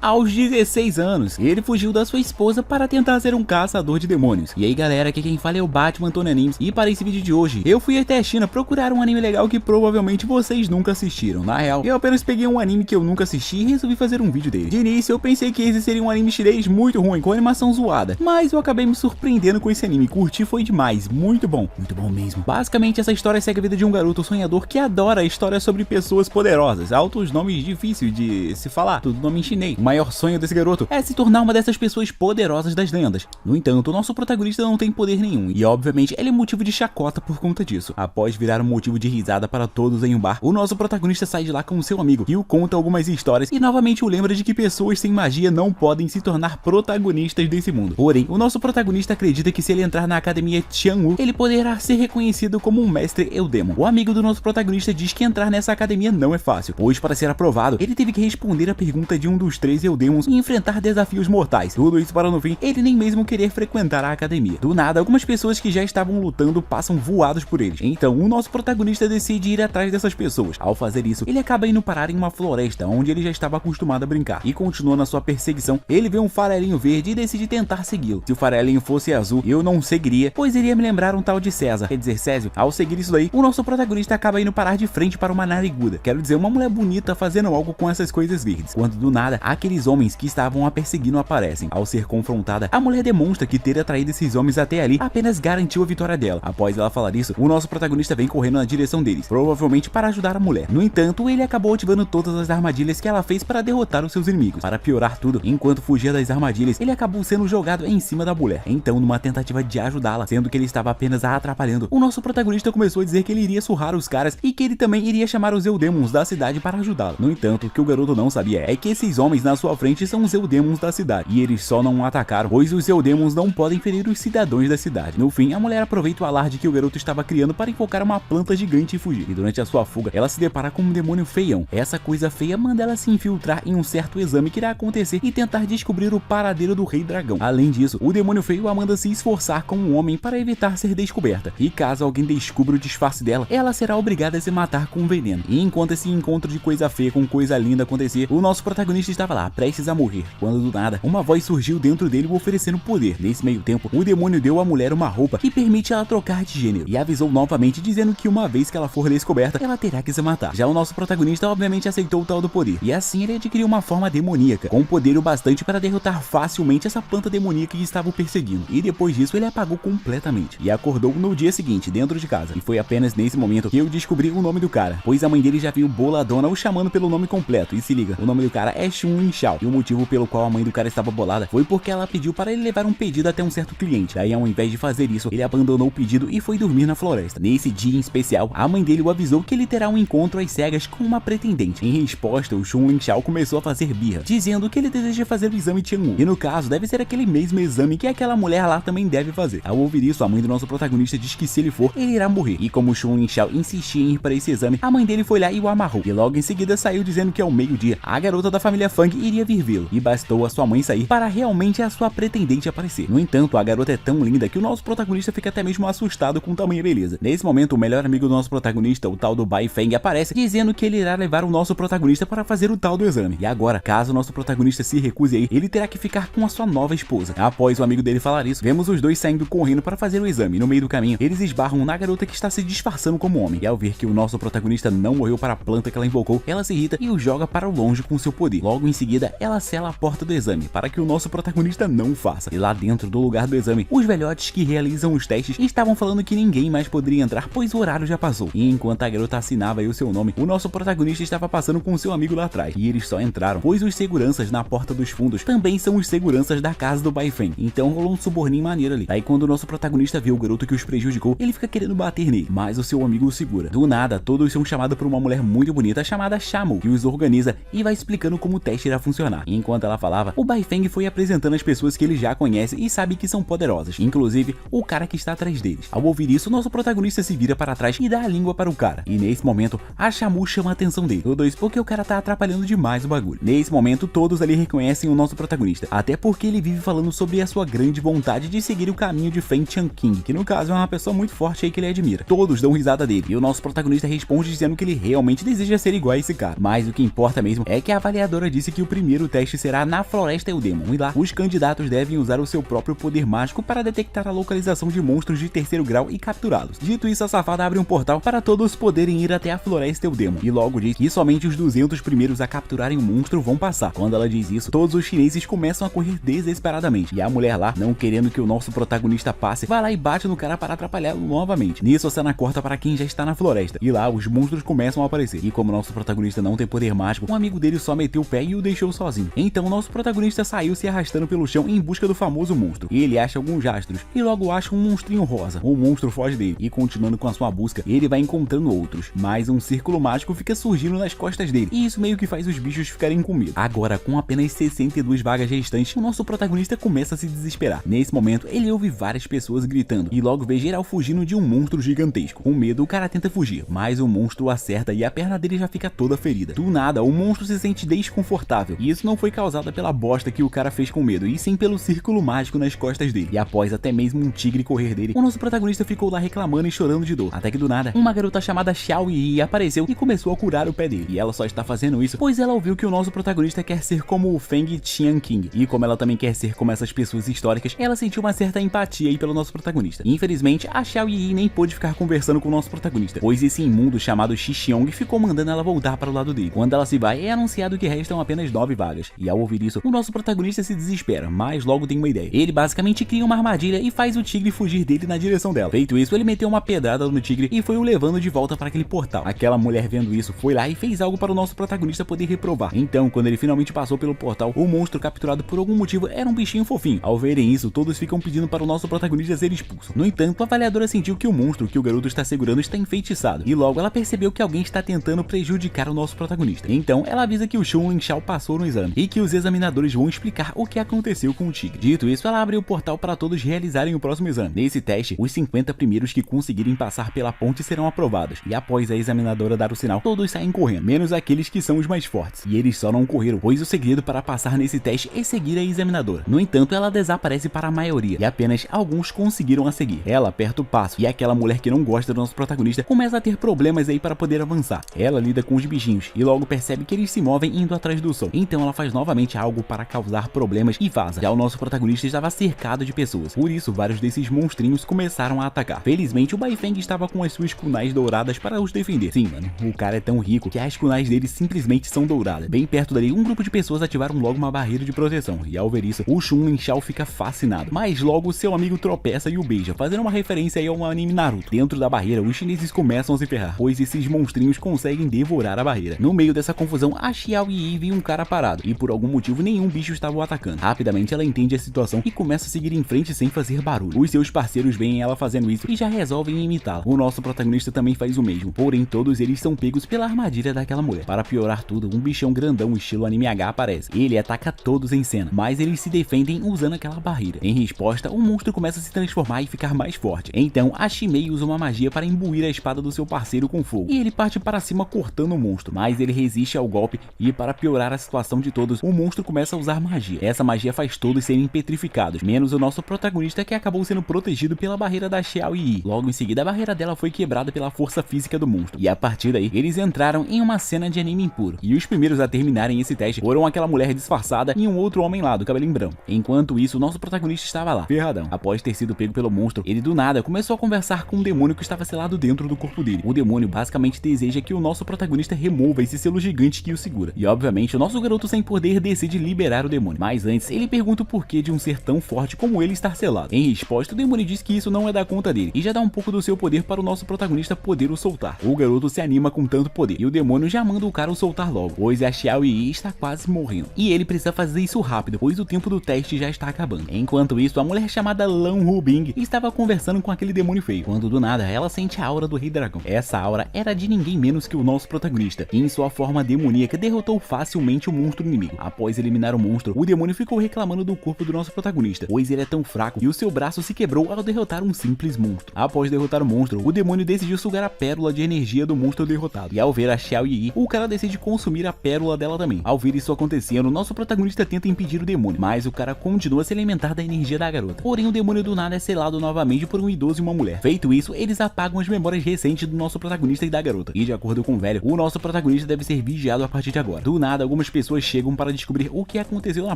aos 16 anos. Ele fugiu da sua esposa para tentar ser um caçador de demônios. E aí galera, aqui quem fala é o Batman Tony Animes. E para esse vídeo de hoje, eu fui até a China procurar um anime legal que provavelmente vocês nunca assistiram. Na real, eu apenas peguei um anime que eu nunca assisti e resolvi fazer um vídeo dele. De início eu pensei que esse seria um anime chinês muito ruim, com animação zoada, mas eu acabei me surpreendendo com esse anime. Curti, foi demais, muito bom mesmo. Basicamente essa história segue a vida de um garoto sonhador que adora histórias sobre pessoas poderosas, altos nomes difíceis de se falar, tudo nome em chinês. O maior sonho desse garoto é se tornar uma dessas pessoas poderosas das lendas. No entanto, o nosso protagonista não tem poder nenhum, e obviamente ele é motivo de chacota por conta disso. Após virar um motivo de risada para todos em um bar, o nosso protagonista sai de lá com seu amigo, que o conta algumas histórias e novamente o lembra de que pessoas sem magia não podem se tornar protagonistas desse mundo. Porém, o nosso protagonista acredita que se ele entrar na academia Qianwu, ele poderá ser reconhecido como um mestre Eudemon. O amigo do nosso protagonista diz que entrar nessa academia não é fácil, pois para ser aprovado, ele teve que responder a pergunta de um dos 3 Eudemons e enfrentar desafios mortais. Tudo isso para no fim, ele nem mesmo querer frequentar a academia. Do nada, algumas pessoas que já estavam lutando passam voados por eles. Então, o nosso protagonista decide ir atrás dessas pessoas. Ao fazer isso, ele acaba indo parar em uma floresta, onde ele já estava acostumado a brincar. E continua na sua perseguição, ele vê um farelinho verde e decide tentar segui-lo. Se o farelinho fosse azul, eu não seguiria, pois iria me lembrar um tal de César, quer dizer Césio. Ao seguir isso daí, o nosso protagonista acaba indo parar de frente para uma nariguda, quero dizer, uma mulher bonita fazendo algo com essas coisas verdes. Quando do nada, aqueles homens que estavam a perseguindo aparecem. Ao ser confrontada, a mulher demonstra que ter atraído esses homens até ali apenas garantiu a vitória dela. Após ela falar isso, o nosso protagonista vem correndo na direção deles, provavelmente para ajudar a mulher. No entanto, ele acabou ativando todas as armadilhas que ela fez para derrotar os seus inimigos. Para piorar tudo, enquanto fugia das armadilhas, ele acabou sendo jogado em cima da mulher. Então, numa tentativa de ajudá-la, sendo que ele estava apenas a atrapalhando, o nosso protagonista começou a dizer que ele iria surrar os caras e que ele também iria chamar os Eudemons da cidade para ajudá-la. No entanto, o que o garoto não sabia é que esses homens na sua frente são os Eudemons da cidade, e eles só não o atacaram, pois os Eudemons não podem ferir os cidadãos da cidade. No fim, a mulher aproveita o alarde que o garoto estava criando para enfocar uma planta gigante e fugir. E durante a sua fuga, ela se depara com um demônio feião. Essa coisa feia manda ela se infiltrar em um certo exame que irá acontecer e tentar descobrir o paradeiro do Rei Dragão. Além disso, o demônio feio a manda se esforçar como um homem para evitar ser descoberta. E caso alguém descubra o disfarce dela, ela será obrigada a se matar com veneno. E enquanto esse encontro de coisa feia com coisa linda acontecia, o nosso protagonista estava lá, prestes a morrer, quando do nada, uma voz surgiu dentro dele oferecendo poder. Nesse meio tempo, o demônio deu à mulher uma roupa que permite ela trocar de gênero, e avisou novamente dizendo que uma vez que ela for descoberta, ela terá que se matar. Já o nosso protagonista obviamente aceitou o tal do poder, e assim ele adquiriu uma forma demoníaca, com poder o bastante para derrotar facilmente essa planta demoníaca que estava o perseguindo. E depois disso ele apagou completamente, e acordou no dia seguinte, dentro de casa. E foi apenas nesse momento que eu descobri o nome do cara, pois a mãe dele já viu boladona o chamando pelo nome completo. E se liga, o nome do cara é Xun Linxiao, e o motivo pelo qual a mãe do cara estava bolada foi porque ela pediu para ele levar um pedido até um certo cliente. Daí, ao invés de fazer isso, ele abandonou o pedido e foi dormir na floresta. Nesse dia em especial, a mãe dele o avisou que ele terá um encontro às cegas com uma pretendente. Em resposta, o Xun Linxiao começou a fazer birra, dizendo que ele deseja fazer o exame Qianwu, e no caso deve ser aquele mesmo exame que aquela mulher lá também deve fazer. Ao ouvir isso, a mãe do nosso protagonista diz que se ele for, ele irá morrer. E como o Xun Linxiao insistia em ir para esse exame, a mãe dele foi lá e o amarrou. E logo em seguida saiu dizendo que ao meio-dia, a garota da família Fang iria vir vê-lo. E bastou a sua mãe sair para realmente a sua pretendente aparecer. No entanto, a garota é tão linda que o nosso protagonista fica até mesmo assustado com tamanha beleza. Nesse momento, o melhor amigo do nosso protagonista, o tal do Bai Feng, aparece, dizendo que ele irá levar o nosso protagonista para fazer o tal do exame. E agora, caso o nosso protagonista se recuse a ir, ele terá que ficar com a sua nova esposa. Após o amigo dele falar isso, vemos os dois saindo correndo para fazer o exame. E no meio do caminho, eles esbarram na garota que está se disfarçando como homem. E ao ver que o nosso protagonista não morreu para a planta que ela invocou, ela se irrita e o joga para longe com seu poder. Logo em seguida, ela sela a porta do exame para que o nosso protagonista não o faça. E lá dentro do lugar do exame, os velhotes que realizam os testes estavam falando que ninguém mais poderia entrar, pois o horário já passou. E enquanto a garota assinava aí o seu nome, o nosso protagonista estava passando com seu amigo lá atrás. E eles só entraram, pois os seguranças na porta dos fundos também são os seguranças da casa do Bai Feng. Então rolou um suborninho maneiro ali. Aí quando o nosso protagonista vê o garoto que os prejudicou, ele fica querendo bater nele, mas o seu amigo o segura. Do nada, todos são chamados por uma mulher muito bonita chamada Shamu, que os organiza e vai explicando como o teste irá funcionar. E enquanto ela falava, o Bai Feng foi apresentando as pessoas que ele já conhece e sabe que são poderosas, inclusive o cara que está atrás deles. Ao ouvir isso, nosso protagonista se vira para trás e dá a língua para o cara. E nesse momento, a Shamu chama a atenção dele. Tudo isso porque o cara tá atrapalhando demais o bagulho. Nesse momento, todos ali reconhecem o nosso protagonista, até porque ele vive falando sobre a sua grande vontade de seguir o caminho de Feng Qiang, que no caso é uma pessoa muito forte aí que ele admira. Todos dão risada dele, e o nosso protagonista responde dizendo que ele realmente deseja ser igual a esse cara. Mas o que importa mesmo é que a avaliadora disse que o primeiro teste será na Floresta Eudemon, e lá os candidatos devem usar o seu próprio poder mágico para detectar a localização de monstros de terceiro grau e capturá-los. Dito isso, a safada abre um portal para todos poderem ir até a Floresta Eudemon, e logo diz que somente os 200 primeiros a capturarem o monstro vão passar. Quando ela diz isso, todos os chineses começam a correr desesperadamente, e a mulher lá, não querendo que o nosso protagonista passe, vai lá e bate no cara para atrapalhá-lo novamente. Nisso, a cena corta para quem já está na floresta, e lá os monstros começam a aparecer, e como nosso protagonista não tem poder mágico, um amigo dele só meteu o pé e o deixou sozinho. Então nosso protagonista saiu se arrastando pelo chão em busca do famoso monstro. Ele acha alguns rastros e logo acha um monstrinho rosa. O monstro foge dele e, continuando com a sua busca, ele vai encontrando outros, mas um círculo mágico fica surgindo nas costas dele, e isso meio que faz os bichos ficarem com medo. Agora, com apenas 62 vagas restantes, o nosso protagonista começa a se desesperar. Nesse momento, ele ouve várias pessoas gritando e logo vê geral fugindo de um monstro gigantesco. Com medo, o cara tenta fugir, mas o monstro o acerta e a perna dele já fica toda ferida. Do nada, o monstro se sente desconfortável, e isso não foi causado pela bosta que o cara fez com medo, e sim pelo círculo mágico nas costas dele. E após até mesmo um tigre correr dele, o nosso protagonista ficou lá reclamando e chorando de dor. Até que do nada, uma garota chamada Xiao Yi apareceu e começou a curar o pé dele. E ela só está fazendo isso pois ela ouviu que o nosso protagonista quer ser como o Feng Qianqing, e como ela também quer ser como essas pessoas históricas, ela sentiu uma certa empatia aí pelo nosso protagonista. Infelizmente, a Xiao Yi nem pôde ficar conversando com o nosso protagonista, pois esse imundo chamado Xixiong ficou mandando ela voltar para o lado dele. Quando ela se vai, é anunciado que restam apenas 9 vagas, e ao ouvir isso, o nosso protagonista se desespera, mas logo tem uma ideia. Ele basicamente cria uma armadilha e faz o tigre fugir dele na direção dela. Feito isso, ele meteu uma pedrada no tigre e foi o levando de volta para aquele portal. Aquela mulher, vendo isso, foi lá e fez algo para o nosso protagonista poder reprovar. Então, quando ele finalmente passou pelo portal, o monstro capturado por algum motivo era um bichinho fofinho. Ao verem isso, todos ficam pedindo para o nosso protagonista ser expulso. No entanto, a avaliadora sentiu que o monstro que o garoto está segurando está enfeitiçado, e logo ela percebeu que alguém está tentando prejudicar o nosso protagonista. Então, ela avisa que o Xun Linxiao passou no exame e que os examinadores vão explicar o que aconteceu com o tigre. Dito isso, ela abre o portal para todos realizarem o próximo exame. Nesse teste, os 50 primeiros que conseguirem passar pela ponte serão aprovados, e após a examinadora dar o sinal, todos saem correndo, menos aqueles que são os mais fortes. E eles só não correram, pois o segredo para passar nesse teste é seguir a examinadora. No entanto, ela desaparece para a maioria, e apenas alguns conseguiram a seguir. Ela aperta o passo, e aquela mulher que não gosta do nosso protagonista começa a ter problemas aí para poder avançar. Ela lida com os bichinhos, e logo percebe que eles se movem indo atrás do som. Então ela faz novamente algo para causar problemas e vaza. Já o nosso protagonista estava cercado de pessoas, por isso vários desses monstrinhos começaram a atacar. Felizmente, o Baifeng estava com as suas kunais douradas para os defender. Sim, mano, o cara é tão rico que as kunais dele simplesmente são douradas. Bem perto dali, um grupo de pessoas ativaram logo uma barreira de proteção, e ao ver isso, o Xun Linxiao fica fascinado. Mas logo seu amigo tropeça e o beija, fazendo uma referência aí ao anime Naruto. Dentro da barreira, os chineses começam a se ferrar, pois esses monstrinhos conseguem devorar a barreira. No meio dessa confusão, a Xiao Yi viu um cara parado, e por algum motivo nenhum bicho estava o atacando. Rapidamente ela entende a situação e começa a seguir em frente sem fazer barulho. Os seus parceiros veem ela fazendo isso e já resolvem imitá-la. O nosso protagonista também faz o mesmo, porém todos eles são pegos pela armadilha daquela mulher. Para piorar tudo, um bichão grandão estilo anime H aparece. Ele ataca todos em cena, mas eles se defendem usando aquela barreira. Em resposta, o monstro começa a se transformar e ficar mais forte. Então a Shimei usa uma magia para imbuir a espada do seu parceiro com fogo, e ele parte para cima cortando o monstro, mas ele resiste ao golpe, e para piorar a situação de todos, o monstro começa a usar magia. Essa magia faz todos serem petrificados, menos o nosso protagonista, que acabou sendo protegido pela barreira da Xiao Yi. Logo em seguida, a barreira dela foi quebrada pela força física do monstro, e a partir daí, eles entraram em uma cena de anime impuro, e os primeiros a terminarem esse teste foram aquela mulher disfarçada e um outro homem lá, do cabelinho branco. Enquanto isso, o nosso protagonista estava lá, ferradão. Após ter sido pego pelo monstro, ele do nada começou a conversar com um demônio que estava selado dentro do corpo dele. O demônio basicamente deseja que o nosso protagonista remova esse selo gigante que o segura, e obviamente o nosso garoto sem poder decide liberar o demônio, mas antes ele pergunta o porquê de um ser tão forte como ele estar selado. Em resposta, o demônio diz que isso não é da conta dele, e já dá um pouco do seu poder para o nosso protagonista poder o soltar. O garoto se anima com tanto poder, e o demônio já manda o cara o soltar logo, pois a Xiao Yi está quase morrendo, e ele precisa fazer isso rápido, pois o tempo do teste já está acabando. Enquanto isso, a mulher chamada Lan Rubing estava conversando com aquele demônio feio, quando do nada ela sente a aura do Rei Dragão. Essa aura era de ninguém menos que o nosso protagonista, que em sua forma demoníaca derrotou facilmente o monstro inimigo. Após eliminar o monstro, o demônio ficou reclamando do corpo do nosso protagonista, pois ele é tão fraco e o seu braço se quebrou ao derrotar um simples monstro. Após derrotar o monstro, o demônio decidiu sugar a pérola de energia do monstro derrotado, e ao ver a Xiao Yi, o cara decide consumir a pérola dela também. Ao ver isso acontecendo, nosso protagonista tenta impedir o demônio, mas o cara continua a se alimentar da energia da garota. Porém, o demônio do nada é selado novamente por um idoso e uma mulher. Feito isso, eles apagam as memórias recentes do nosso protagonista e da garota, e de acordo com o velho, o nosso protagonista deve ser vigiado a partir de agora. Do nada, algumas pessoas pessoas chegam para descobrir o que aconteceu na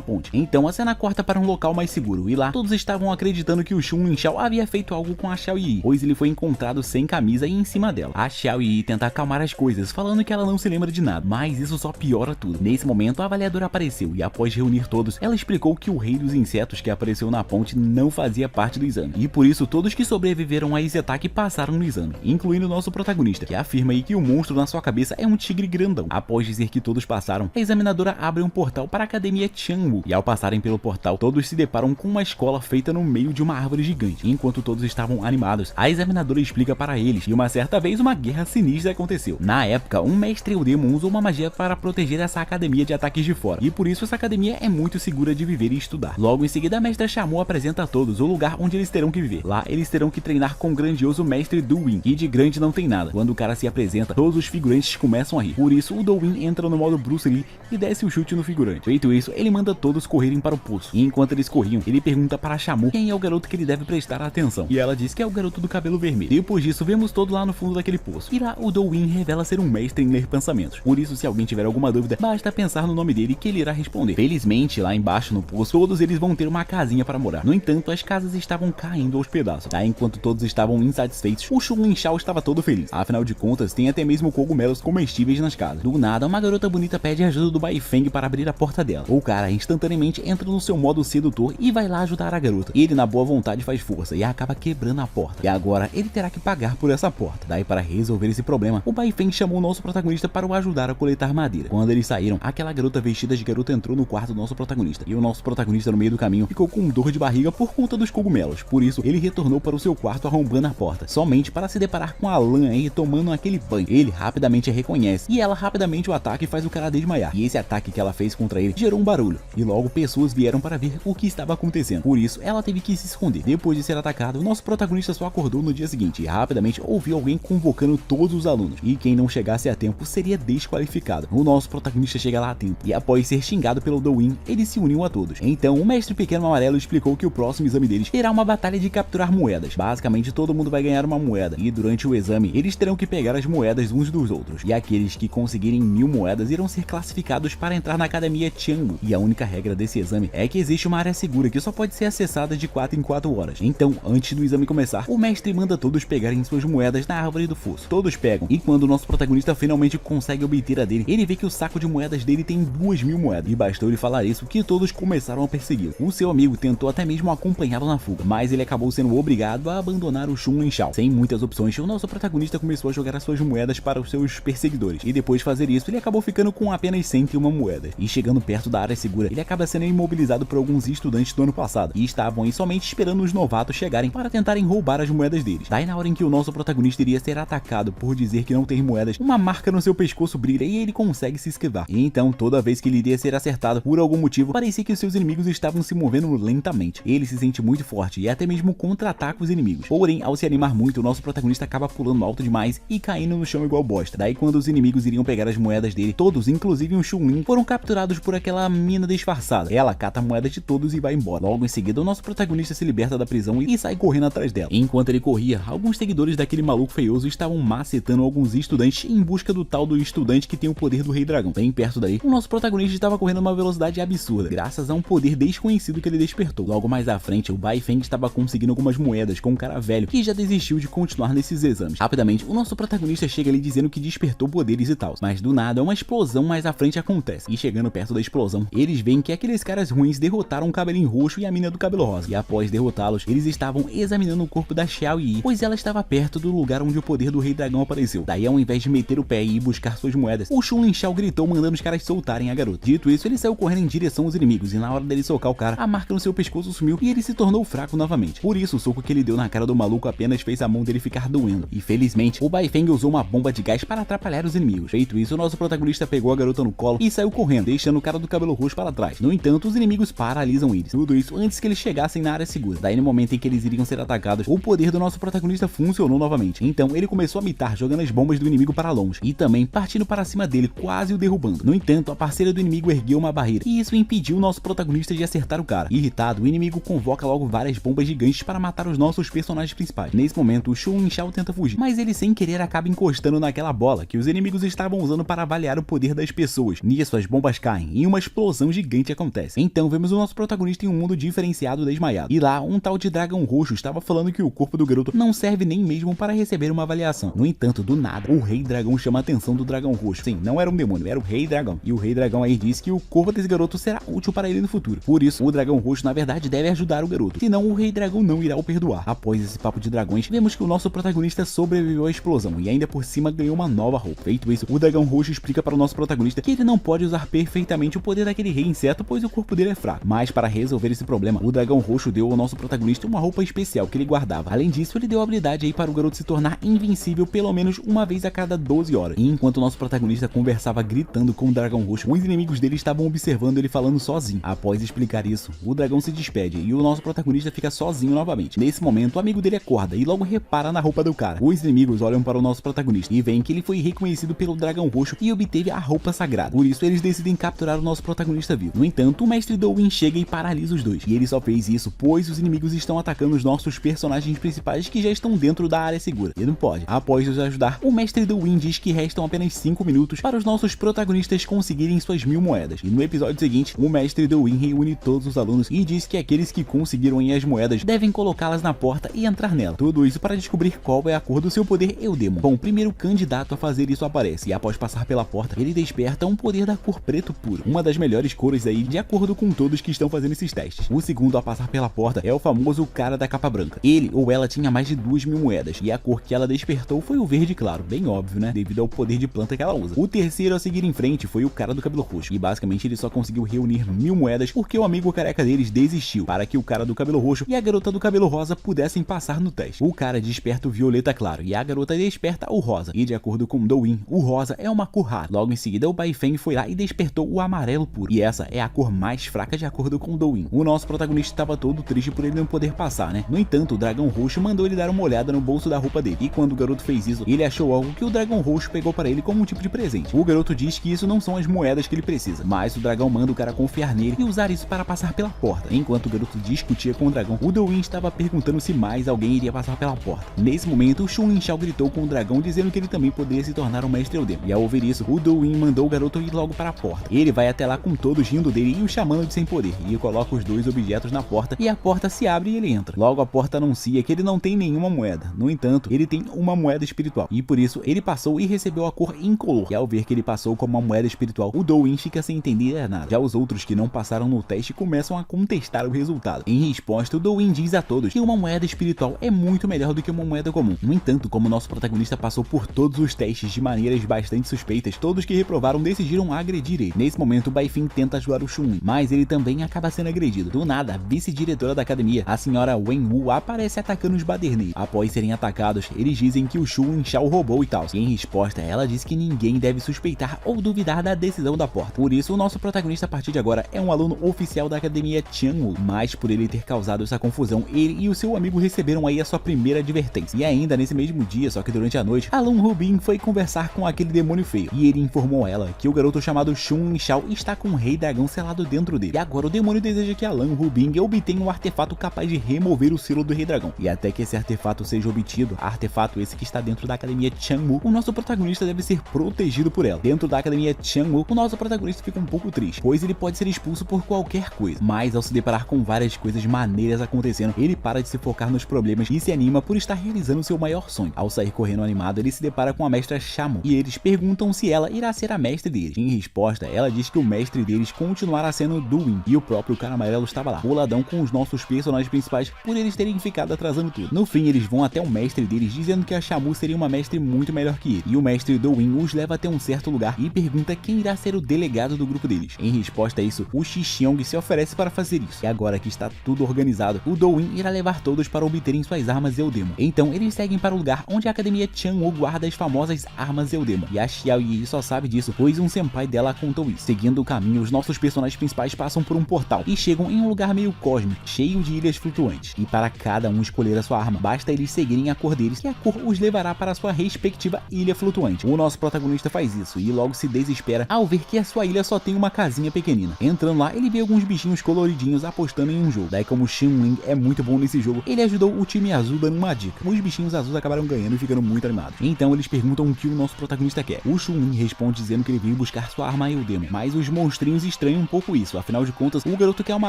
ponte. Então a cena corta para um local mais seguro, e lá todos estavam acreditando que o Xun Lin-Xiao havia feito algo com a Xiao Yi, pois ele foi encontrado sem camisa e em cima dela. A Xiao Yi tenta acalmar as coisas, falando que ela não se lembra de nada, mas isso só piora tudo. Nesse momento a avaliadora apareceu e após reunir todos, ela explicou que o rei dos insetos que apareceu na ponte não fazia parte do exame, e por isso todos que sobreviveram a esse ataque passaram no exame, incluindo o nosso protagonista, que afirma aí que o monstro na sua cabeça é um tigre grandão. Após dizer que todos passaram, a examinadora abre um portal para a academia Qianwu, e ao passarem pelo portal, todos se deparam com uma escola feita no meio de uma árvore gigante. Enquanto todos estavam animados, a examinadora explica para eles que uma certa vez uma guerra sinistra aconteceu. Na época, um mestre Eudemo usou uma magia para proteger essa academia de ataques de fora, e por isso essa academia é muito segura de viver e estudar. Logo em seguida, a mestra Shamu apresenta a todos o lugar onde eles terão que viver. Lá, eles terão que treinar com o grandioso mestre Douyin, que de grande não tem nada. Quando o cara se apresenta, todos os figurantes começam a rir. Por isso, o Douyin entra no modo Bruce Lee e desce o chute no figurante. Feito isso, ele manda todos correrem para o poço. E enquanto eles corriam, ele pergunta para Shamu quem é o garoto que ele deve prestar atenção. E ela diz que é o garoto do cabelo vermelho. Depois disso, vemos todo lá no fundo daquele poço. E lá, o Douyin revela ser um mestre em ler pensamentos. Por isso, se alguém tiver alguma dúvida, basta pensar no nome dele que ele irá responder. Felizmente, lá embaixo no poço, todos eles vão ter uma casinha para morar. No entanto, as casas estavam caindo aos pedaços. Enquanto todos estavam insatisfeitos, o Xun Lin-Xiao estava todo feliz. Afinal de contas, tem até mesmo cogumelos comestíveis nas casas. Do nada, uma garota bonita pede ajuda do Bai Feng para abrir a porta dela. O cara instantaneamente entra no seu modo sedutor e vai lá ajudar a garota. Ele, na boa vontade, faz força e acaba quebrando a porta. E agora, ele terá que pagar por essa porta. Daí, para resolver esse problema, o Bai Feng chamou o nosso protagonista para o ajudar a coletar madeira. Quando eles saíram, aquela garota vestida de garota entrou no quarto do nosso protagonista. E o nosso protagonista, no meio do caminho, ficou com dor de barriga por conta dos cogumelos. Por isso, ele retornou para o seu quarto arrombando a porta, somente para se deparar com a Lan aí tomando aquele banho. Ele rapidamente a reconhece e ela rapidamente o ataca e faz o cara desmaiar. E esse ataque que ela fez contra ele gerou um barulho, e logo pessoas vieram para ver o que estava acontecendo. Por isso, ela teve que se esconder. Depois de ser atacado, o nosso protagonista só acordou no dia seguinte e rapidamente ouviu alguém convocando todos os alunos, e quem não chegasse a tempo seria desqualificado. O nosso protagonista chega lá a tempo, e após ser xingado pelo Douyin, ele se uniu a todos. Então, o mestre pequeno amarelo explicou que o próximo exame deles terá uma batalha de capturar moedas. Basicamente, todo mundo vai ganhar uma moeda, e durante o exame, eles terão que pegar as moedas uns dos outros, e aqueles que conseguirem 1000 moedas irão ser classificados para entrar na academia Qianwu. E a única regra desse exame é que existe uma área segura que só pode ser acessada de 4 em 4 horas. Então, antes do exame começar, o mestre manda todos pegarem suas moedas na árvore do fosso. Todos pegam, e quando o nosso protagonista finalmente consegue obter a dele, ele vê que o saco de moedas dele tem 2000 moedas, e bastou ele falar isso que todos começaram a persegui-lo. O seu amigo tentou até mesmo acompanhá-lo na fuga, mas ele acabou sendo obrigado a abandonar o Xun Lin-Xiao. Sem muitas opções, o nosso protagonista começou a jogar as suas moedas para os seus perseguidores, e depois de fazer isso, ele acabou ficando com apenas 101 moedas. E chegando perto da área segura, ele acaba sendo imobilizado por alguns estudantes do ano passado, e estavam aí somente esperando os novatos chegarem para tentarem roubar as moedas deles. Daí, na hora em que o nosso protagonista iria ser atacado por dizer que não tem moedas, uma marca no seu pescoço brilha e ele consegue se esquivar. E então, toda vez que ele iria ser acertado por algum motivo, parecia que os seus inimigos estavam se movendo lentamente. Ele se sente muito forte e até mesmo contra-ataca os inimigos. Porém, ao se animar muito, o nosso protagonista acaba pulando alto demais e caindo no chão igual bosta. Daí, quando os inimigos iriam pegar as moedas dele, todos, inclusive um Chun-Li, foram capturados por aquela mina disfarçada. Ela cata a moeda de todos e vai embora. Logo em seguida, o nosso protagonista se liberta da prisão e sai correndo atrás dela. Enquanto ele corria, alguns seguidores daquele maluco feioso estavam macetando alguns estudantes em busca do tal do estudante que tem o poder do Rei Dragão. Bem perto daí, o nosso protagonista estava correndo a uma velocidade absurda, graças a um poder desconhecido que ele despertou. Logo mais à frente, o Bai Feng estava conseguindo algumas moedas com um cara velho que já desistiu de continuar nesses exames. Rapidamente, o nosso protagonista chega ali dizendo que despertou poderes e tal, mas do nada uma explosão mais à frente acontece, e chegando perto da explosão, eles veem que aqueles caras ruins derrotaram o cabelinho roxo e a mina do cabelo rosa, e após derrotá-los, eles estavam examinando o corpo da Xiao Yi, pois ela estava perto do lugar onde o poder do Rei Dragão apareceu. Daí, ao invés de meter o pé e ir buscar suas moedas, o Xun Lin-Xiao gritou mandando os caras soltarem a garota. Dito isso, ele saiu correndo em direção aos inimigos, e na hora dele socar o cara, a marca no seu pescoço sumiu e ele se tornou fraco novamente. Por isso, o soco que ele deu na cara do maluco apenas fez a mão dele ficar doendo. E felizmente, o Bai Feng usou uma bomba de gás para atrapalhar os inimigos. Feito isso, o nosso protagonista pegou a garota no colo e saiu correndo, deixando o cara do cabelo roxo para trás. No entanto, os inimigos paralisam eles. Tudo isso antes que eles chegassem na área segura. Daí, no momento em que eles iriam ser atacados, o poder do nosso protagonista funcionou novamente. Então, ele começou a mitar, jogando as bombas do inimigo para longe, e também partindo para cima dele, quase o derrubando. No entanto, a parceira do inimigo ergueu uma barreira, e isso impediu o nosso protagonista de acertar o cara. Irritado, o inimigo convoca logo várias bombas gigantes para matar os nossos personagens principais. Nesse momento, o Xun Lin-Xiao tenta fugir, mas ele sem querer acaba encostando naquela bola que os inimigos estavam usando para avaliar o poder das pessoas. nisso, as bombas caem e uma explosão gigante acontece. Então vemos o nosso protagonista em um mundo diferenciado desmaiado. E lá, um tal de dragão roxo estava falando que o corpo do garoto não serve nem mesmo para receber uma avaliação. No entanto, do nada, o rei dragão chama a atenção do dragão roxo. Sim, não era um demônio, era o rei dragão. E o rei dragão aí disse que o corpo desse garoto será útil para ele no futuro. Por isso, o dragão roxo na verdade deve ajudar o garoto, senão o rei dragão não irá o perdoar. Após esse papo de dragões, vemos que o nosso protagonista sobreviveu à explosão e ainda por cima ganhou uma nova roupa. Feito isso, o dragão roxo explica para o nosso protagonista que ele não pode usar perfeitamente o poder daquele rei inseto, pois o corpo dele é fraco. Mas para resolver esse problema, o dragão roxo deu ao nosso protagonista uma roupa especial que ele guardava. Além disso, ele deu a habilidade aí para o garoto se tornar invencível pelo menos uma vez a cada 12 horas. E enquanto o nosso protagonista conversava gritando com o dragão roxo, os inimigos dele estavam observando ele falando sozinho. Após explicar isso, o dragão se despede e o nosso protagonista fica sozinho novamente. Nesse momento, o amigo dele acorda e logo repara na roupa do cara. Os inimigos olham para o nosso protagonista e veem que ele foi reconhecido pelo dragão roxo e obteve a roupa sagrada. Por isso, eles decidem capturar o nosso protagonista vivo. No entanto, o mestre Douyin chega e paralisa os dois. E ele só fez isso pois os inimigos estão atacando os nossos personagens principais que já estão dentro da área segura. E não pode. Após nos ajudar, o mestre Douyin diz que restam apenas 5 minutos para os nossos protagonistas conseguirem suas 1000 moedas. E no episódio seguinte, o mestre Douyin reúne todos os alunos e diz que aqueles que conseguiram as moedas devem colocá-las na porta e entrar nela. Tudo isso para descobrir qual é a cor do seu poder Eudemon. Bom, o primeiro candidato a fazer isso aparece e após passar pela porta, ele desperta um poder da cor preto puro, uma das melhores cores aí de acordo com todos que estão fazendo esses testes. O segundo a passar pela porta é o famoso cara da capa branca. Ele ou ela tinha mais de 2000 moedas e a cor que ela despertou foi o verde claro, bem óbvio, né, devido ao poder de planta que ela usa. O terceiro a seguir em frente foi o cara do cabelo roxo e basicamente ele só conseguiu reunir 1000 moedas porque o amigo careca deles desistiu para que o cara do cabelo roxo e a garota do cabelo rosa pudessem passar no teste. O cara desperta o violeta claro e a garota desperta o rosa e de acordo com Douyin, o rosa é uma cor rara. Logo em seguida o Baifeng foi lá e despertou o amarelo puro e essa é a cor mais fraca de acordo com Douyin. O nosso protagonista estava todo triste por ele não poder passar, né? No entanto, o dragão roxo mandou ele dar uma olhada no bolso da roupa dele e quando o garoto fez isso, ele achou algo que o dragão roxo pegou para ele como um tipo de presente. O garoto diz que isso não são as moedas que ele precisa, mas o dragão manda o cara confiar nele e usar isso para passar pela porta. Enquanto o garoto discutia com o dragão, o Douyin estava perguntando se mais alguém iria passar pela porta. Nesse momento, o Shun Linshao gritou com o dragão dizendo que ele também poderia se tornar um mestre Eudemon. E ao ouvir isso, o Douyin mandou o garoto ir logo para a porta. Ele vai até lá com todos rindo dele e o chamando de sem poder, e coloca os dois objetos na porta e a porta se abre e ele entra. Logo a porta anuncia que ele não tem nenhuma moeda. No entanto, ele tem uma moeda espiritual e por isso ele passou e recebeu a cor incolor. E ao ver que ele passou como uma moeda espiritual, o Douyin fica sem entender nada. Já os outros que não passaram no teste começam a contestar o resultado. Em resposta, o Douyin diz a todos que uma moeda espiritual é muito melhor do que uma moeda comum. No entanto, como nosso protagonista passou por todos os testes de maneiras bastante suspeitas, todos que reprovaram decidiram agredir ele. Nesse momento, o Baifeng tenta ajudar o Shun, mas ele também acaba sendo agredido. Do nada, a vice-diretora da academia, a senhora Wen Wu, aparece atacando os baderneiros. Após serem atacados, eles dizem que o Shun Linshao roubou e tal. E em resposta, ela diz que ninguém deve suspeitar ou duvidar da decisão da porta. Por isso, o nosso protagonista a partir de agora é um aluno oficial da academia Qianwu, mas por ele ter causado essa confusão, ele e o seu amigo receberam aí a sua primeira advertência. E ainda nesse mesmo dia, só que durante a noite, Alun Rubin foi conversar com aquele demônio feio e ele informou ela que o garoto chamado Shun Linshao está com o rei dragão selado dentro dele. E agora o demônio deseja que Alun Rubin obtenha um artefato capaz de remover o selo do rei dragão. E até que esse artefato seja obtido, artefato esse que está dentro da academia Qianwu, o nosso protagonista deve ser protegido por ela. Dentro da academia Qianwu, o nosso protagonista fica um pouco triste, pois ele pode ser expulso por qualquer coisa. Mas ao se deparar com várias coisas maneiras acontecendo, ele para de se focar nos problemas e se anima por estar realizando seu maior sonho. Ao sair correndo animado, ele se depara com a mestra Shamu e eles perguntam se ela irá ser a mestre deles. Em resposta, ela diz que o mestre deles continuará sendo Douyin e o próprio cara amarelo estava lá, boladão com os nossos personagens principais por eles terem ficado atrasando tudo. No fim, eles vão até o mestre deles dizendo que a Shamu seria uma mestre muito melhor que ele. E o mestre Douyin os leva até um certo lugar e pergunta quem irá ser o delegado do grupo deles. Em resposta a isso, o Xixiong se oferece para fazer isso. E agora que está tudo organizado, o Douyin irá levar todos para obterem suas armas Eudemon. Então eles seguem para o lugar onde a academia Qianwu guarda as famosas armas Eudemon. E a Xiao Yi só sabe disso, pois um senpai dela contou isso. Seguindo o caminho, os nossos personagens principais passam por um portal e chegam em um lugar meio cósmico, cheio de ilhas flutuantes. E para cada um escolher a sua arma, basta eles seguirem a cor deles, que a cor os levará para a sua respectiva ilha flutuante. O nosso protagonista faz isso e logo se desespera ao ver que a sua ilha só tem uma casinha pequenina. Entrando lá, ele vê alguns bichinhos coloridinhos apostando em um jogo. Daí, como Xinling é muito bom nesse jogo, ele ajudou o time azul dando uma dica. Os bichinhos azuis acabaram ganhando e ficando muito animados. Então eles perguntam o que o nosso protagonista quer. O Xunlin responde dizendo que ele veio buscar buscar sua arma Eudemo, mas os monstrinhos estranham um pouco isso, afinal de contas, o garoto quer uma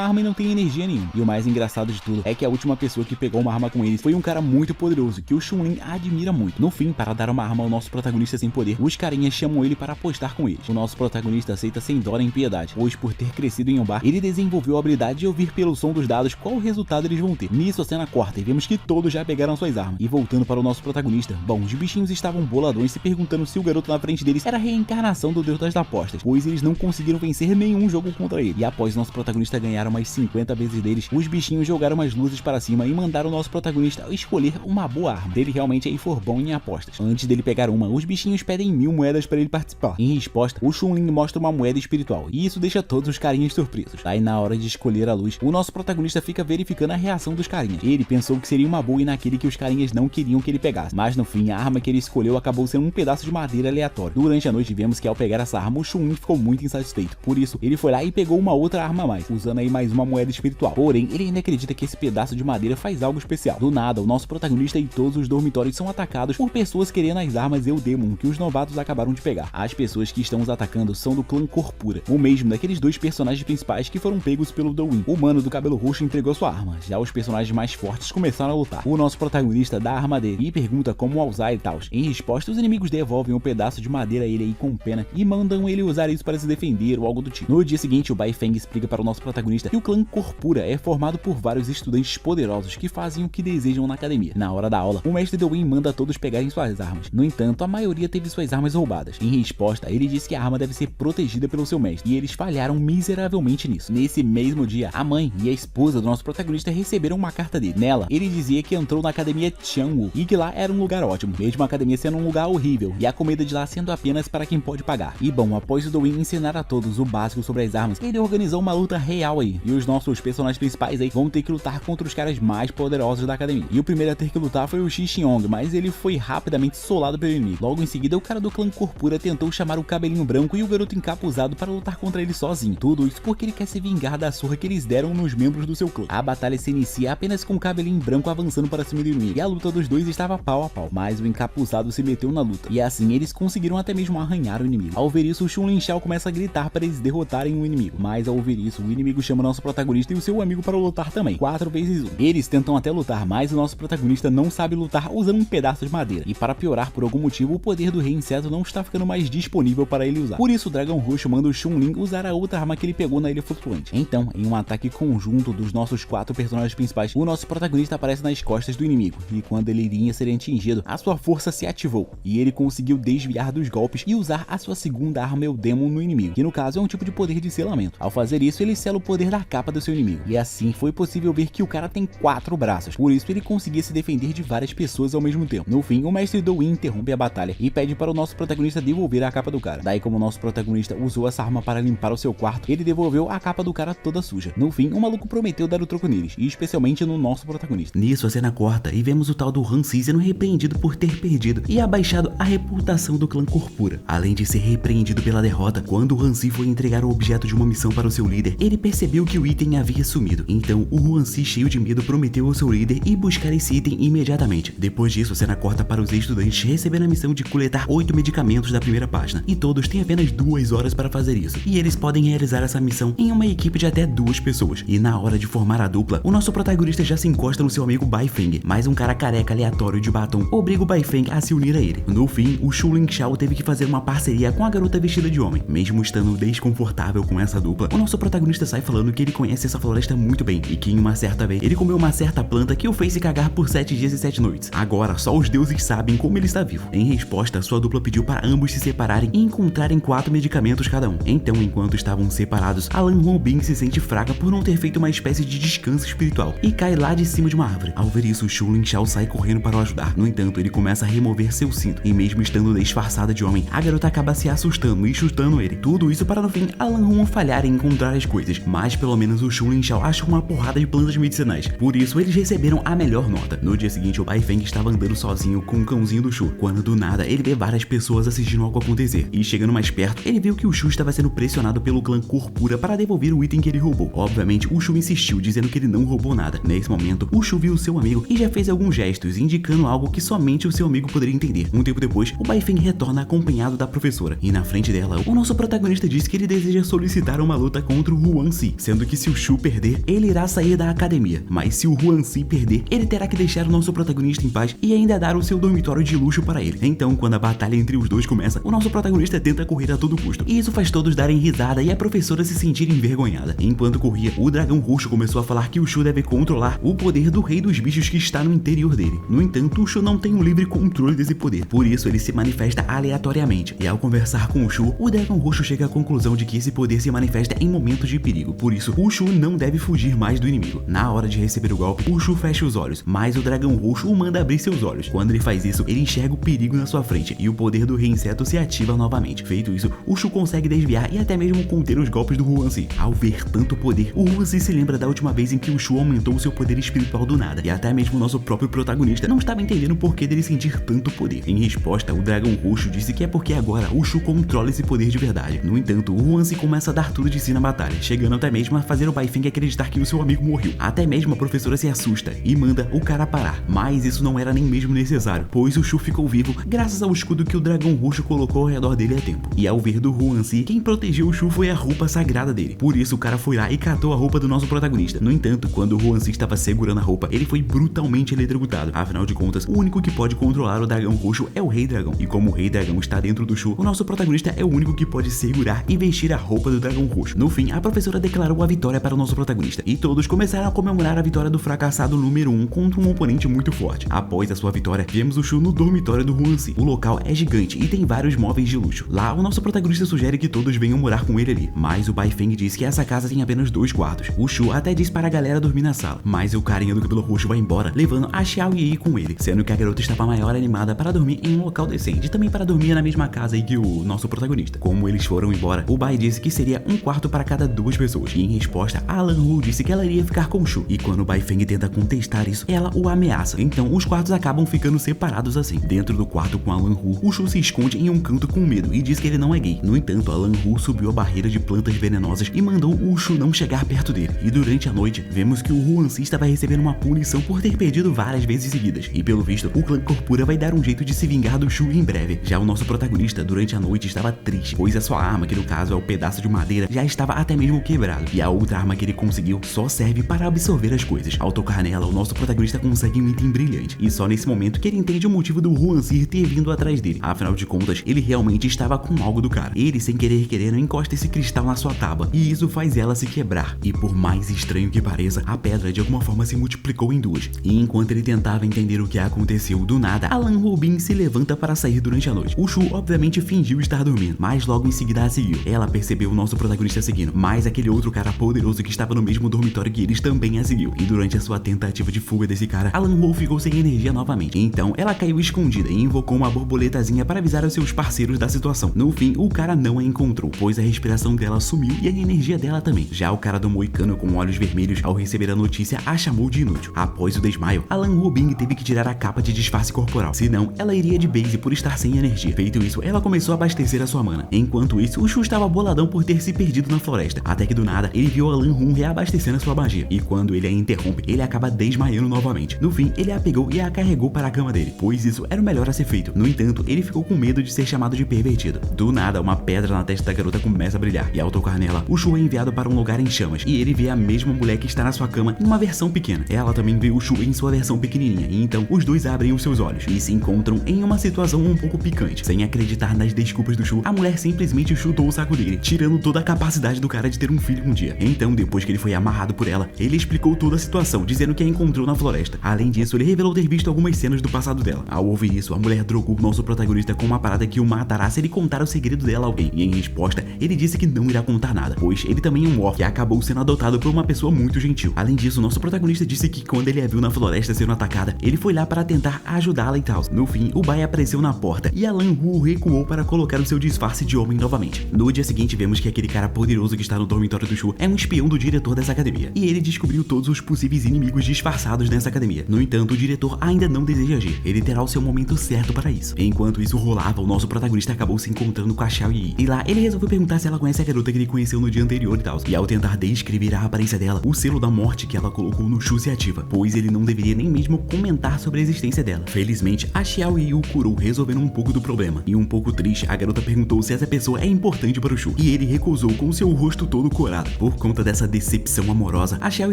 arma e não tem energia nenhuma. E o mais engraçado de tudo é que a última pessoa que pegou uma arma com eles foi um cara muito poderoso, que o Chun-Li admira muito. No fim, para dar uma arma ao nosso protagonista sem poder, os carinhas chamam ele para apostar com eles. O nosso protagonista aceita sem dó nem piedade, pois por ter crescido em um bar, ele desenvolveu a habilidade de ouvir pelo som dos dados qual resultado eles vão ter. Nisso a cena corta e vemos que todos já pegaram suas armas. E voltando para o nosso protagonista, bom, os bichinhos estavam boladões se perguntando se o garoto na frente deles era a reencarnação do deus das apostas, pois eles não conseguiram vencer nenhum jogo contra ele. E após nosso protagonista ganhar umas 50 vezes deles, os bichinhos jogaram umas luzes para cima e mandaram o nosso protagonista escolher uma boa arma. Ele realmente aí for bom em apostas. Antes dele pegar uma, os bichinhos pedem 1000 moedas para ele participar. Em resposta, o Chun-Li mostra uma moeda espiritual, e isso deixa todos os carinhas surpresos. Aí na hora de escolher a luz, o nosso protagonista fica verificando a reação dos carinhas. Ele pensou que seria uma boa e naquele que os carinhas não queriam que ele pegasse, mas no fim a arma que ele escolheu acabou sendo um pedaço de madeira aleatório. Durante a noite vemos que ao pegar essa arma, o Chun-Li ficou muito insatisfeito, por isso ele foi lá e pegou uma outra arma a mais, usando aí mais uma moeda espiritual. Porém, ele ainda acredita que esse pedaço de madeira faz algo especial. Do nada, o nosso protagonista e todos os dormitórios são atacados por pessoas querendo as armas Eudemon que os novatos acabaram de pegar. As pessoas que estão os atacando são do clã Corpura, o mesmo daqueles dois personagens principais que foram pegos pelo Douyin. O mano do cabelo roxo entregou sua arma, já os personagens mais fortes começaram a lutar. O nosso protagonista dá a arma dele e pergunta como usar e tal. Em resposta, os inimigos devolvem um pedaço de madeira a ele aí com pena e mandam ele usar isso para se defender ou algo do tipo. No dia seguinte, o Bai Feng explica para o nosso protagonista que o clã Corpura é formado por vários estudantes poderosos que fazem o que desejam na academia. Na hora da aula, o mestre Douyin manda todos pegarem suas armas. No entanto, a maioria teve suas armas roubadas. Em resposta, ele diz que a arma deve ser protegida pelo seu mestre, e eles falharam miseravelmente nisso. Nesse mesmo dia, a mãe e a esposa do nosso protagonista receberam uma carta dele. Nela, ele dizia que entrou na academia Qiangwu e que lá era um lugar ótimo, mesmo a academia sendo um lugar horrível e a comida de lá sendo apenas para quem pode pagar. E bom, após o Douyin ensinar a todos o básico sobre as armas, ele organizou uma luta real aí, e os nossos personagens principais aí vão ter que lutar contra os caras mais poderosos da academia. E o primeiro a ter que lutar foi o Xixiong, mas ele foi rapidamente solado pelo inimigo. Logo em seguida, o cara do clã Corpura tentou chamar o cabelinho branco e o garoto encapuzado para lutar contra ele sozinho. Tudo isso porque ele quer se vingar da surra que eles deram nos membros do seu clã. A batalha se inicia apenas com o cabelinho branco avançando para cima do inimigo, e a luta dos dois estava pau a pau, mas o encapuzado se meteu na luta, e assim eles conseguiram até mesmo arranhar o inimigo. Ao ver isso, o Chun-Li Shao começa a gritar para eles derrotarem o inimigo, mas ao ouvir isso, o inimigo chama o nosso protagonista e o seu amigo para lutar também, 4 vezes 1. Eles tentam até lutar, mas o nosso protagonista não sabe lutar usando um pedaço de madeira, e para piorar, por algum motivo, o poder do Rei Inseto não está ficando mais disponível para ele usar. Por isso, o Dragão Roxo manda o Chun-Li usar a outra arma que ele pegou na Ilha Flutuante. Então, em um ataque conjunto dos nossos 4 personagens principais, o nosso protagonista aparece nas costas do inimigo, e quando ele iria ser atingido, a sua força se ativou, e ele conseguiu desviar dos golpes e usar a sua segunda arma Eudemon no inimigo, que no caso é um tipo de poder de selamento. Ao fazer isso, ele sela o poder da capa do seu inimigo, e assim foi possível ver que o cara tem 4 braços, por isso ele conseguia se defender de várias pessoas ao mesmo tempo. No fim, o mestre Douyin interrompe a batalha e pede para o nosso protagonista devolver a capa do cara. Daí, como o nosso protagonista usou essa arma para limpar o seu quarto, ele devolveu a capa do cara toda suja. No fim, o maluco prometeu dar o troco neles, e especialmente no nosso protagonista. Nisso, a cena corta e vemos o tal do Hansi sendo repreendido por ter perdido e abaixado a reputação do clã Corpura. Além de ser repreendido pela derrota, quando o Hansi foi entregar o objeto de uma missão para o seu líder, ele percebeu que o item havia sumido. Então, o Hansi, cheio de medo, prometeu ao seu líder ir buscar esse item imediatamente. Depois disso, a cena corta para os estudantes recebendo a missão de coletar 8 medicamentos da primeira página, e todos têm apenas 2 horas para fazer isso, e eles podem realizar essa missão em uma equipe de até 2 pessoas. E na hora de formar a dupla, o nosso protagonista já se encosta no seu amigo Bai Feng, mas um cara careca aleatório de batom obriga o Bai Feng a se unir a ele. No fim, o Chun-Li Shao teve que fazer uma parceria com a garota vestida de homem. Mesmo estando desconfortável com essa dupla, o nosso protagonista sai falando que ele conhece essa floresta muito bem, e que em uma certa vez ele comeu uma certa planta que o fez se cagar por 7 dias e 7 noites. Agora, só os deuses sabem como ele está vivo. Em resposta, sua dupla pediu para ambos se separarem e encontrarem 4 medicamentos cada um. Então, enquanto estavam separados, Alan Robin se sente fraca por não ter feito uma espécie de descanso espiritual e cai lá de cima de uma árvore. Ao ver isso, Chun-Li Shao sai correndo para o ajudar. No entanto, ele começa a remover seu cinto, e mesmo estando disfarçada de homem, a garota acaba se assustando e chutando ele. Tudo isso para no fim Alan Robin falhar em encontrar as coisas, mas pelo menos o Chun-Li Shao acha uma porrada de plantas medicinais. Por isso, eles receberam a melhor nota. No dia seguinte, o Bai Feng estava andando sozinho com o cãozinho do Shu, quando do nada ele vê várias pessoas assistindo algo acontecer, e chegando mais perto, ele viu que o Shu estava sendo pressionado pelo clã Corpura para devolver o item que ele roubou. Obviamente, o Shu insistiu, dizendo que ele não roubou nada. Nesse momento, o Shu viu seu amigo e já fez alguns gestos, indicando algo que somente o seu amigo poderia entender. Um tempo depois, o Bai Feng retorna acompanhado da professora, e na frente frente dela, o nosso protagonista diz que ele deseja solicitar uma luta contra o Huan Si, sendo que se o Shu perder, ele irá sair da academia, mas se o Huan Si perder, ele terá que deixar o nosso protagonista em paz e ainda dar o seu dormitório de luxo para ele. Então, quando a batalha entre os dois começa, o nosso protagonista tenta correr a todo custo, e isso faz todos darem risada e a professora se sentir envergonhada. Enquanto corria, o dragão roxo começou a falar que o Shu deve controlar o poder do rei dos bichos que está no interior dele. No entanto, o Shu não tem um livre controle desse poder, por isso ele se manifesta aleatoriamente, e ao conversar com o Shu, o dragão roxo chega à conclusão de que esse poder se manifesta em momentos de perigo, por isso o Shu não deve fugir mais do inimigo. Na hora de receber o golpe, o Shu fecha os olhos, mas o dragão roxo o manda abrir seus olhos. Quando ele faz isso, ele enxerga o perigo na sua frente, e o poder do rei inseto se ativa novamente. Feito isso, o Shu consegue desviar e até mesmo conter os golpes do Huan Si. Ao ver tanto poder, o Huan Si se lembra da última vez em que o Shu aumentou seu poder espiritual do nada, e até mesmo o nosso próprio protagonista não estava entendendo o porquê dele sentir tanto poder. Em resposta, o dragão roxo disse que é porque agora o Shu controla esse poder de verdade. No entanto, o Huan Si começa a dar tudo de si na batalha, chegando até mesmo a fazer o Baifeng acreditar que o seu amigo morreu. Até mesmo a professora se assusta e manda o cara parar, mas isso não era nem mesmo necessário, pois o Shu ficou vivo graças ao escudo que o dragão roxo colocou ao redor dele a tempo. E ao ver do Huan Si, quem protegeu o Shu foi a roupa sagrada dele, por isso o cara foi lá e catou a roupa do nosso protagonista. No entanto, quando o Huan Si estava segurando a roupa, ele foi brutalmente eletrocutado. Afinal de contas, o único que pode controlar o dragão roxo é o Rei Dragão, e como o Rei Dragão está dentro do Shu, o nosso protagonista é o único que pode segurar e vestir a roupa do dragão roxo. No fim, a professora declarou a vitória para o nosso protagonista, e todos começaram a comemorar a vitória do fracassado número 1 contra um oponente muito forte. Após a sua vitória, vemos o Shu no dormitório do Huan Si. O local é gigante e tem vários móveis de luxo. Lá, o nosso protagonista sugere que todos venham morar com ele ali, mas o Baifeng diz que essa casa tem apenas 2 quartos. O Shu até diz para a galera dormir na sala, mas o carinha do cabelo roxo vai embora, levando a Xiao Yi com ele, sendo que a garota estava maior animada para dormir em um local decente e também para dormir na mesma casa aí que o nosso protagonista. Como eles foram embora, o Bai disse que seria um quarto para cada 2 pessoas, e em resposta, a Lan Hu disse que ela iria ficar com o Shu, e quando o Baifeng tenta contestar isso, ela o ameaça. Então os quartos acabam ficando separados assim. Dentro do quarto com a Lan Hu, o Shu se esconde em um canto com medo e diz que ele não é gay. No entanto, a Lan Hu subiu a barreira de plantas venenosas e mandou o Shu não chegar perto dele. E durante a noite, vemos que o Huan Si estava recebendo uma punição por ter perdido várias vezes seguidas, e pelo visto, o clã Corpura vai dar um jeito de se vingar do Shu em breve. Já o nosso protagonista, durante a noite, estava triste, pois a sua arma, que no caso é o pedaço de madeira, já estava até mesmo quebrado, e a outra arma que ele conseguiu só serve para absorver as coisas. Ao tocar nela, o nosso protagonista consegue um item brilhante, e só nesse momento que ele entende o motivo do Huan Si ter vindo atrás dele. Afinal de contas, ele realmente estava com algo do cara. Ele, sem querer querendo, encosta esse cristal na sua tábua, e isso faz ela se quebrar. E por mais estranho que pareça, a pedra de alguma forma se multiplicou em 2. E enquanto ele tentava entender o que aconteceu, do nada, Alan Rubin se levanta para sair durante a noite. O Shu obviamente fingiu estar dormindo, mas logo em seguida a seguiu. Ela percebeu o nosso protagonista seguindo, mas aquele outro cara poderoso que estava no mesmo dormitório que eles também a seguiu. E durante a sua tentativa de fuga desse cara, Alan Hu ficou sem energia novamente. Então ela caiu escondida e invocou uma borboletazinha para avisar os seus parceiros da situação. No fim, o cara não a encontrou, pois a respiração dela sumiu e a energia dela também. Já o cara do moicano com olhos vermelhos, ao receber a notícia, a chamou de inútil. Após o desmaio, Alan Rubin teve que tirar a capa de disfarce corporal, senão ela iria de base por estar sem energia. Feito isso, ela começou a abastecer a sua mana. Enquanto isso, o Shu estava boladão por ter se perdido na floresta, até que do nada ele viu Alan Hu reabastecendo a sua magia, e quando ele a interrompe, ele acaba desmaiando novamente. No fim, ele a pegou e a carregou para a cama dele, pois isso era o melhor a ser feito. No entanto, ele ficou com medo de ser chamado de pervertido. Do nada, uma pedra na testa da garota começa a brilhar, e ao tocar nela, o Shu é enviado para um lugar em chamas, e ele vê a mesma mulher que está na sua cama em uma versão pequena. Ela também vê o Shu em sua versão pequenininha, e então os dois abrem os seus olhos e se encontram em uma situação um pouco picante. Sem acreditar nas desculpas do Shu, a mulher simplesmente chutou o saco dele, tirando toda a capacidade do cara de ter um filho um dia. Então, depois que ele foi amarrado por ela, ele explicou toda a situação, dizendo que a encontrou na floresta. Além disso, ele revelou ter visto algumas cenas do passado dela. Ao ouvir isso, a mulher drogou o nosso protagonista com uma parada que o matará se ele contar o segredo dela a alguém, e em resposta, ele disse que não irá contar nada, pois ele também é um órfão que acabou sendo adotado por uma pessoa muito gentil. Além disso, nosso protagonista disse que quando ele a viu na floresta sendo atacada, ele foi lá para tentar ajudá-la e tal. No fim, o Bai apareceu na porta e Alan Hu recuou para colocar o seu disfarce de homem novamente. No dia seguinte, vemos que aquele cara poderoso que está no dormitório do Shu é um espião do diretor dessa academia, e ele descobriu todos os possíveis inimigos disfarçados nessa academia. No entanto, o diretor ainda não deseja agir, ele terá o seu momento certo para isso. Enquanto isso rolava, o nosso protagonista acabou se encontrando com a Xiao Yi, e lá ele resolveu perguntar se ela conhece a garota que ele conheceu no dia anterior e tal. E ao tentar descrever a aparência dela, o selo da morte que ela colocou no Shu se ativa, pois ele não deveria nem mesmo comentar sobre a existência dela. Felizmente, a Xiao Yi o curou, resolvendo um pouco do problema. E um pouco triste, a garota perguntou se essa pessoa é importante para o Shu, e ele recusou com seu rosto todo corado. Por conta dessa decepção amorosa, a Xiao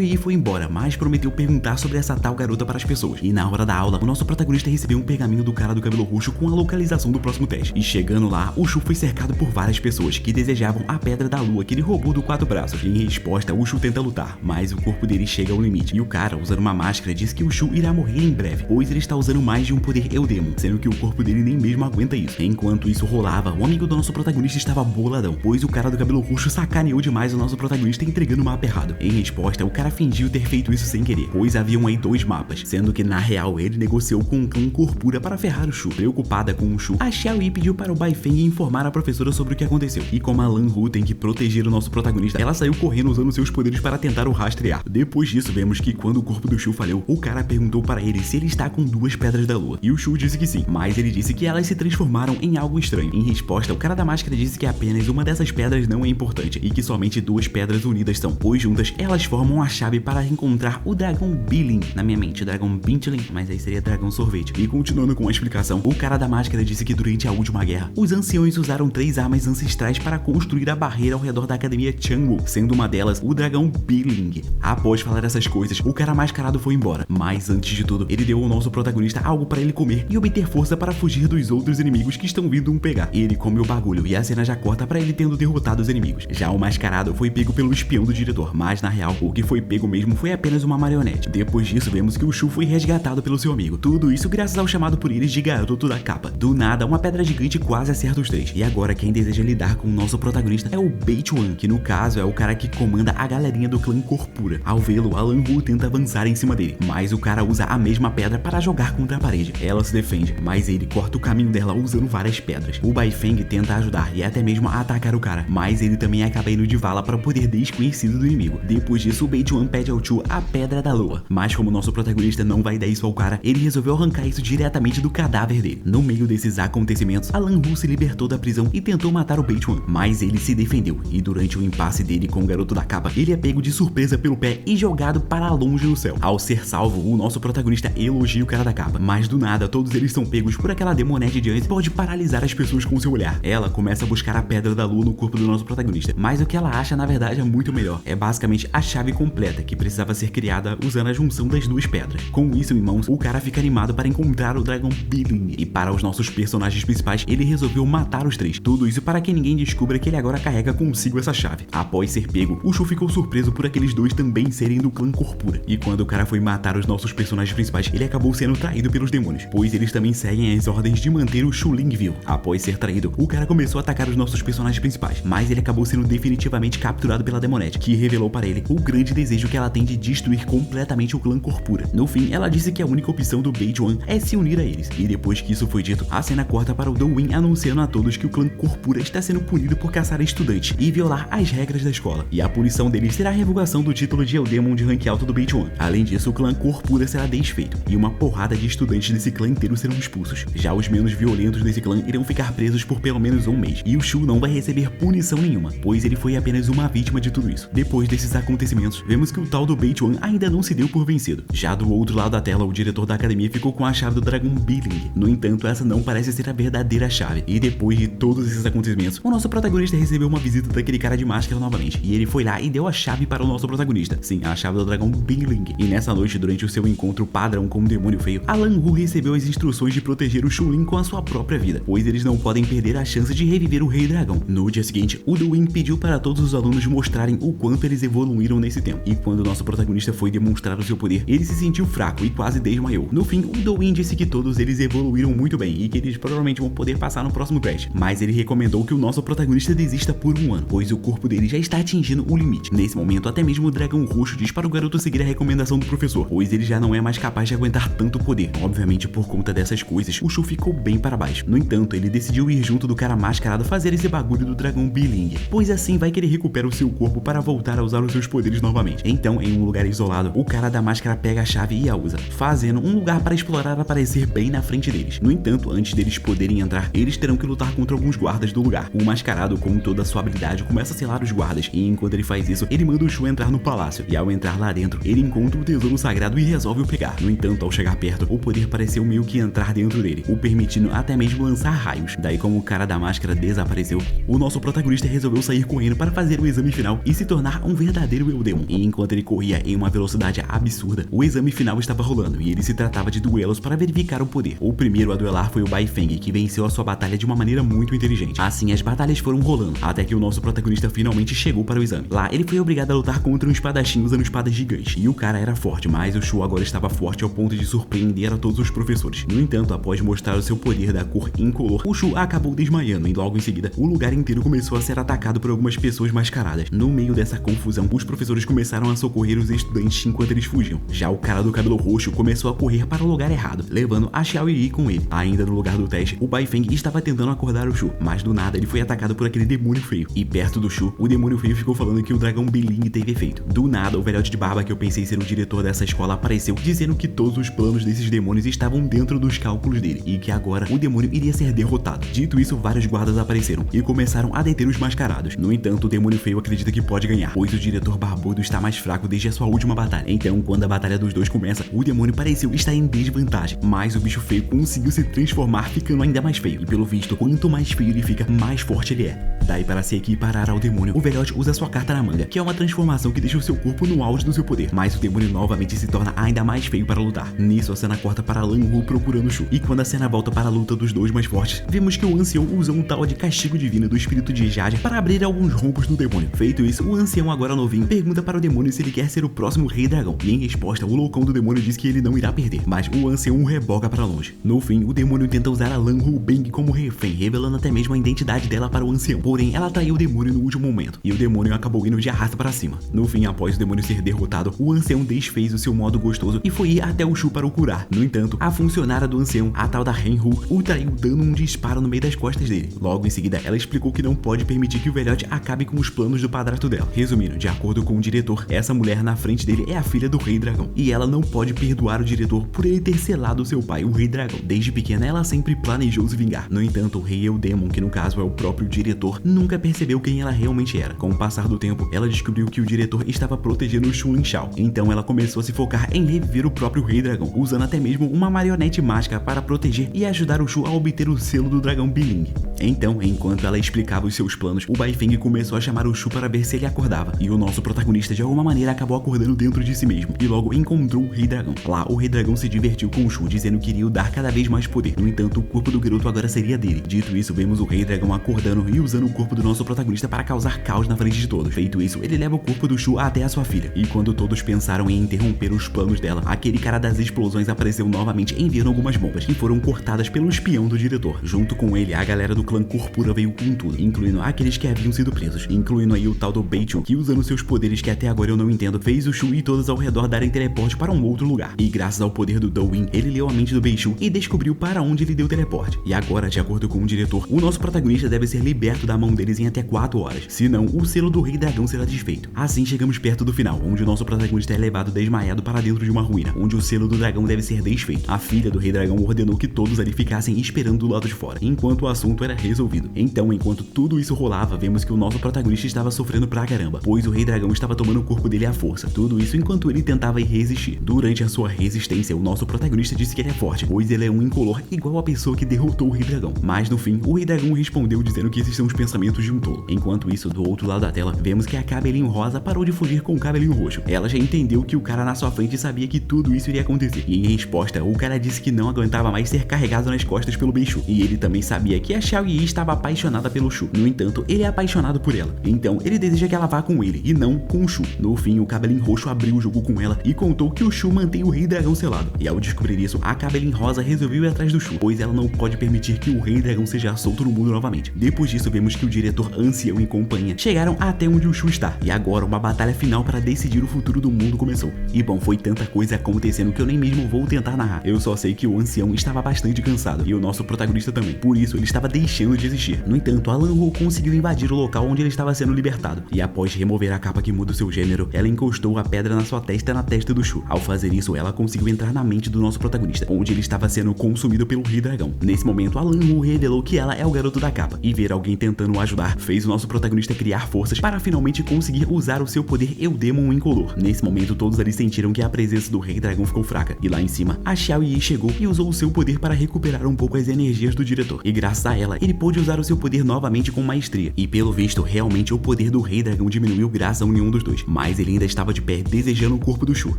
Yi foi embora, mas prometeu perguntar sobre essa tal garota para as pessoas. E na hora da aula, o nosso protagonista recebeu um pergaminho do cara do cabelo roxo com a localização do próximo teste. E chegando lá, o Shu foi cercado por várias pessoas que desejavam a Pedra da Lua que ele roubou do Quatro Braços. Em resposta, o Shu tenta lutar, mas o corpo dele chega ao limite. E o cara, usando uma máscara, diz que o Shu irá morrer em breve, pois ele está usando mais de um poder Eudemon, sendo que o corpo dele nem mesmo aguenta isso. Enquanto isso rolava, o amigo do nosso protagonista estava boladão, pois o cara do cabelo roxo sacaneou demais o nosso protagonista entregando o mapa errado. Em resposta, o cara fingiu ter feito isso sem querer, pois haviam aí 2 mapas, sendo que na real ele negociou com o clã Corpura para ferrar o Shu. Preocupada com o Shu, a Xiao Yi pediu para o Baifeng informar a professora sobre o que aconteceu. E como a Lan Hu tem que proteger o nosso protagonista, ela saiu correndo usando seus poderes para tentar o rastrear. Depois disso, vemos que quando o corpo do Shu falhou, o cara perguntou para ele se ele está com 2 pedras da lua. E o Shu disse que sim, mas ele disse que elas se transformaram em algo estranho. Em resposta, o cara da máscara disse que apenas uma dessas pedras não é importante e que somente 2 pedras unidas são, pois juntas elas formam a chave para encontrar o dragão Billing. Na minha mente, dragão Bintling, mas aí seria dragão sorvete. E continuando com a explicação, o cara da máscara disse que durante a última guerra, os anciões usaram 3 armas ancestrais para construir a barreira ao redor da academia Changwu, sendo uma delas o dragão Billing. Após falar essas coisas, o cara mascarado foi embora, mas antes de tudo, ele deu ao nosso protagonista algo para ele comer e obter força para fugir dos outros inimigos que estão vindo pegar. Ele come o bagulho e a cena já corta para ele tendo derrotado os inimigos. Já o mascarado foi pego pelo espião do diretor, mas na real, o que foi pego mesmo foi apenas uma marionete. Depois disso, vemos que o Shu foi resgatado pelo seu amigo. Tudo isso graças ao chamado por eles de Garoto da Capa. Do nada, uma pedra gigante quase acerta os 3. E agora quem deseja lidar com o nosso protagonista é o Beichuan, que no caso é o cara que comanda a galerinha do clã Corpura. Ao vê-lo, a Lan Hu tenta avançar em cima dele, mas o cara usa a mesma pedra para jogar contra a parede. Ela se defende, mas ele corta o caminho dela usando várias pedras. O Baifeng tenta ajudar e até mesmo atacar o cara, mas ele também acaba indo de vala para o poder desconhecido do inimigo. Depois disso, o Beichuan pede ao Chu a Pedra da Lua, mas como nosso protagonista não vai dar isso ao cara, ele resolveu arrancar isso diretamente do cadáver dele. No meio desses acontecimentos, a Lan Hu se libertou da prisão e tentou matar o Beichuan, mas ele se defendeu, e durante o impasse dele com o Garoto da Capa, ele é pego de surpresa pelo pé e jogado para longe no céu. Ao ser salvo, o nosso protagonista elogia o cara da capa, mas do nada todos eles são pegos por aquela demonete de antes que pode paralisar as pessoas com seu olhar. Ela começa a buscar a Pedra da Lua no corpo do nosso protagonista, mas o que ela acha na verdade é muito melhor. É basicamente a chave completa que precisava ser criada usando a junção das 2 pedras. Com isso em mãos, o cara fica animado para encontrar o dragão Billing, e para os nossos personagens principais, ele resolveu matar os 3. Tudo isso para que ninguém descubra que ele agora carrega consigo essa chave. Após ser pego, o Shu ficou surpreso por aqueles 2 também serem do clã Corpura, e quando o cara foi matar os nossos personagens principais, ele acabou sendo traído pelos demônios, pois eles também seguem as ordens de manter o Shu Ling vivo. Após ser traído, o cara começou a atacar os nossos personagens principais, mas ele acabou sendo definitivamente capturado pela demonete, que revelou para ele o grande desejo que ela tem de destruir completamente o clã Corpura. No fim, ela disse que a única opção do Beichuan é se unir a eles, e depois que isso foi dito, a cena corta para o Douyin anunciando a todos que o clã Corpura está sendo punido por caçar estudantes e violar as regras da escola, e a punição deles será a revogação do título de Eudemon de rank alto do Beichuan. Além disso, o clã Corpura será desfeito, e uma porrada de estudantes desse clã inteiro serão expulsos. Já os menos violentos desse clã irão ficar presos por pelo menos um mês, e o Shu não vai receber punição nenhuma, pois ele foi apenas uma vítima de tudo isso. Depois desses acontecimentos, vemos que o tal do Beichuan ainda não se deu por vencido. Já do outro lado da tela, o diretor da academia ficou com a chave do dragão Billing. No entanto, essa não parece ser a verdadeira chave, e depois de todos esses acontecimentos, o nosso protagonista recebeu uma visita daquele cara de máscara novamente, e ele foi lá e deu a chave para o nosso protagonista. Sim, a chave do dragão Billing. E nessa noite, durante o seu encontro padrão com o demônio feio, a Lan Hu recebeu as instruções de proteger o Shu Lin com a sua própria vida, pois eles não podem perder a chance de reviver o Rei Dragão. No dia seguinte, o Douyin pediu para todos os alunos mostrarem o quanto eles evoluíram nesse tempo, e quando o nosso protagonista foi demonstrar o seu poder, ele se sentiu fraco e quase desmaiou. No fim, o Douyin disse que todos eles evoluíram muito bem e que eles provavelmente vão poder passar no próximo teste, mas ele recomendou que o nosso protagonista desista por um ano, pois o corpo dele já está atingindo o limite. Nesse momento, até mesmo o dragão roxo diz para o garoto seguir a recomendação do professor, pois ele já não é mais capaz de aguentar tanto poder. Obviamente, por conta dessas coisas, o Shu ficou bem para baixo. No entanto, ele decidiu ir junto do cara mascarado fazer esse bagulho do dragão Billing, pois assim vai que ele recupera o seu corpo para voltar a usar os seus poderes novamente. Então, em um lugar isolado, o cara da máscara pega a chave e a usa, fazendo um lugar para explorar aparecer bem na frente deles. No entanto, antes deles poderem entrar, eles terão que lutar contra alguns guardas do lugar. O mascarado, com toda a sua habilidade, começa a selar os guardas, e enquanto ele faz isso, ele manda o Shu entrar no palácio, e ao entrar lá dentro, ele encontra o tesouro sagrado e resolve o pegar. No entanto, ao chegar perto, o poder pareceu meio que entrar dentro dele, o permitindo até mesmo lançar raios. Daí, como cara da máscara desapareceu, o nosso protagonista resolveu sair correndo para fazer o exame final e se tornar um verdadeiro Eudemon. E enquanto ele corria em uma velocidade absurda, o exame final estava rolando e ele se tratava de duelos para verificar o poder. O primeiro a duelar foi o Baifeng, que venceu a sua batalha de uma maneira muito inteligente. Assim, as batalhas foram rolando, até que o nosso protagonista finalmente chegou para o exame. Lá, ele foi obrigado a lutar contra um espadachim usando espadas gigantes. E o cara era forte, mas o Shu agora estava forte ao ponto de surpreender a todos os professores. No entanto, após mostrar o seu poder da cor incolor, o Shu acabou desmaiando e logo em seguida, o lugar inteiro começou a ser atacado por algumas pessoas mascaradas. No meio dessa confusão, os professores começaram a socorrer os estudantes enquanto eles fugiam. Já o cara do cabelo roxo começou a correr para o lugar errado, levando a Xiao Yi com ele. Ainda no lugar do teste, o Baifeng estava tentando acordar o Shu, mas do nada ele foi atacado por aquele demônio feio. E perto do Shu, o demônio feio ficou falando que o dragão Biling teve efeito. Do nada, o velhote de barba, que eu pensei ser o diretor dessa escola, apareceu, dizendo que todos os planos desses demônios estavam dentro dos cálculos dele e que agora o demônio iria ser derrotado. Dito isso, vários guardas apareceram e começaram a deter os mascarados. No entanto, o demônio feio acredita que pode ganhar, pois o diretor barbudo está mais fraco desde a sua última batalha. Então, quando a batalha dos dois começa, o demônio pareceu estar em desvantagem, mas o bicho feio conseguiu se transformar, ficando ainda mais feio. E pelo visto, quanto mais feio ele fica, mais forte ele é. Daí, para se equiparar ao demônio, o velhote usa sua carta na manga, que é uma transformação que deixa o seu corpo no auge do seu poder, mas o demônio novamente se torna ainda mais feio para lutar. Nisso, a cena corta para Lan Hu procurando o Shu, e quando a cena volta para a luta dos dois mais fortes, vemos que o ancião usou um tal de castigo divino do espírito de Jade para abrir alguns rompos no demônio. Feito isso, o ancião, agora novinho, pergunta para o demônio se ele quer ser o próximo rei dragão, e em resposta, o loucão do demônio diz que ele não irá perder, mas o ancião o reboca para longe. No fim, o demônio tenta usar a Lan Hu Beng como refém, revelando até mesmo a identidade dela para o ancião, porém ela traiu o demônio no último momento, e o demônio acabou indo de arrasta para cima. No fim, após o demônio ser derrotado, o ancião desfez o seu modo gostoso e foi ir até o Shu para o curar. No entanto, a funcionária do ancião, a tal da Renhu, o traiu dando um disparo no meio das costas dele. Logo em seguida, ela explicou que não pode permitir que o velhote acabe com os planos do padrasto dela. Resumindo, de acordo com o diretor, essa mulher na frente dele é a filha do rei dragão, e ela não pode perdoar o diretor por ele ter selado seu pai, o rei dragão. Desde pequena, ela sempre planejou se vingar. No entanto, o rei Eudemon, que no caso é o próprio diretor, nunca percebeu quem ela realmente era. Com o passar do tempo, ela descobriu que o diretor estava protegendo o Shu Lin Shao. Então ela começou a se focar em reviver o próprio rei dragão, usando até mesmo uma marionete mágica para proteger e ajudar o Shu a obter o selo do dragão Biling. Então, enquanto ela explicava os seus planos, o Baifeng começou a chamar o Shu para ver se ele acordava, e o nosso protagonista de alguma maneira acabou acordando dentro de si mesmo, e logo encontrou o rei dragão. Lá, o rei dragão se divertiu com o Shu, dizendo que iria o dar cada vez mais poder. No entanto, o corpo do garoto agora seria dele. Dito isso, vemos o rei dragão acordando e usando o corpo do nosso protagonista para causar caos na frente de todos. Feito isso, ele leva o corpo do Shu até a sua filha, e quando todos pensaram em interromper os planos dela, aquele cara das explosões apareceu novamente enviando algumas bombas, que foram cortadas pelo espião do diretor. Junto com ele, a galera do clã Corpura veio com tudo, incluindo aqueles que haviam sido presos, incluindo aí o tal do Beichun, que usando seus poderes que até agora eu não entendo, fez o Shu e todos ao redor darem teleporte para um outro lugar. E graças ao poder do Douyin, ele leu a mente do Beichun e descobriu para onde ele deu teleporte. E agora, de acordo com o diretor, o nosso protagonista deve ser liberto da mão deles em até 4 horas, senão o selo do rei dragão será desfeito. Assim chegamos perto do final, onde o nosso protagonista é levado desmaiado para dentro de uma ruína, onde o selo do dragão deve ser desfeito. A filha do rei dragão ordenou que todos ali ficassem esperando do lado de fora, enquanto o assunto era resolvido. Então, enquanto tudo isso rolava, vemos que o nosso protagonista estava sofrendo pra caramba, pois o rei dragão estava tomando o corpo dele à força. Tudo isso enquanto ele tentava resistir. Durante a sua resistência, o nosso protagonista disse que ele é forte, pois ele é um incolor igual a pessoa que derrotou o rei dragão. Mas no fim, o rei dragão respondeu dizendo que esses são os pensamentos de um tolo. Enquanto isso, do outro lado da tela, vemos que a cabelinho rosa parou de fugir com o cabelinho roxo. Ela já entendeu que o cara na sua frente sabia que tudo isso iria acontecer. E em resposta, o cara disse que não aguentava mais ser carregado nas costas pelo Beichu. E ele também sabia que a Xiao Yi estava apaixonada pelo Shu. No entanto, ele é apaixonado por ela. Então, ele deseja que ela vá com ele e não com o Shu. No fim, o cabelinho roxo abriu o jogo com ela e contou que o Shu mantém o rei dragão selado. E ao descobrir isso, a cabelinho rosa resolveu ir atrás do Shu, pois ela não pode permitir que o rei dragão seja solto no mundo novamente. Depois disso, vemos que o diretor ancião e companhia chegaram até onde o Shu está. E agora, uma batalha final para decidir o futuro do mundo começou. E bom, foi tanta coisa acontecendo que eu nem mesmo vou tentar narrar. Eu só sei que o ancião estava bastante cansado, e o nosso protagonista também. Por isso, ele estava deixando de existir. No entanto, Lan Hu conseguiu invadir o local onde ele estava sendo libertado. E após remover a capa que muda o seu gênero, ela encostou a pedra na sua testa na testa do Shu. Ao fazer isso, ela conseguiu entrar na mente do nosso protagonista, onde ele estava sendo consumido pelo rei dragão. Nesse momento, a Lan Hu revelou que ela é o garoto da capa, e ver alguém tentando o ajudar fez o nosso protagonista criar forças para finalmente conseguir usar o seu poder Eudemon incolor. Nesse momento, todos ali sentiram que a presença do rei dragão ficou fraca, e lá em cima, a Xiao Yi chegou e usou o seu poder para recuperar um pouco as energias do diretor, e graças a ela, ele ele pôde usar o seu poder novamente com maestria, e pelo visto, realmente o poder do Rei Dragão diminuiu graças à união dos dois, mas ele ainda estava de pé desejando o corpo do Shu.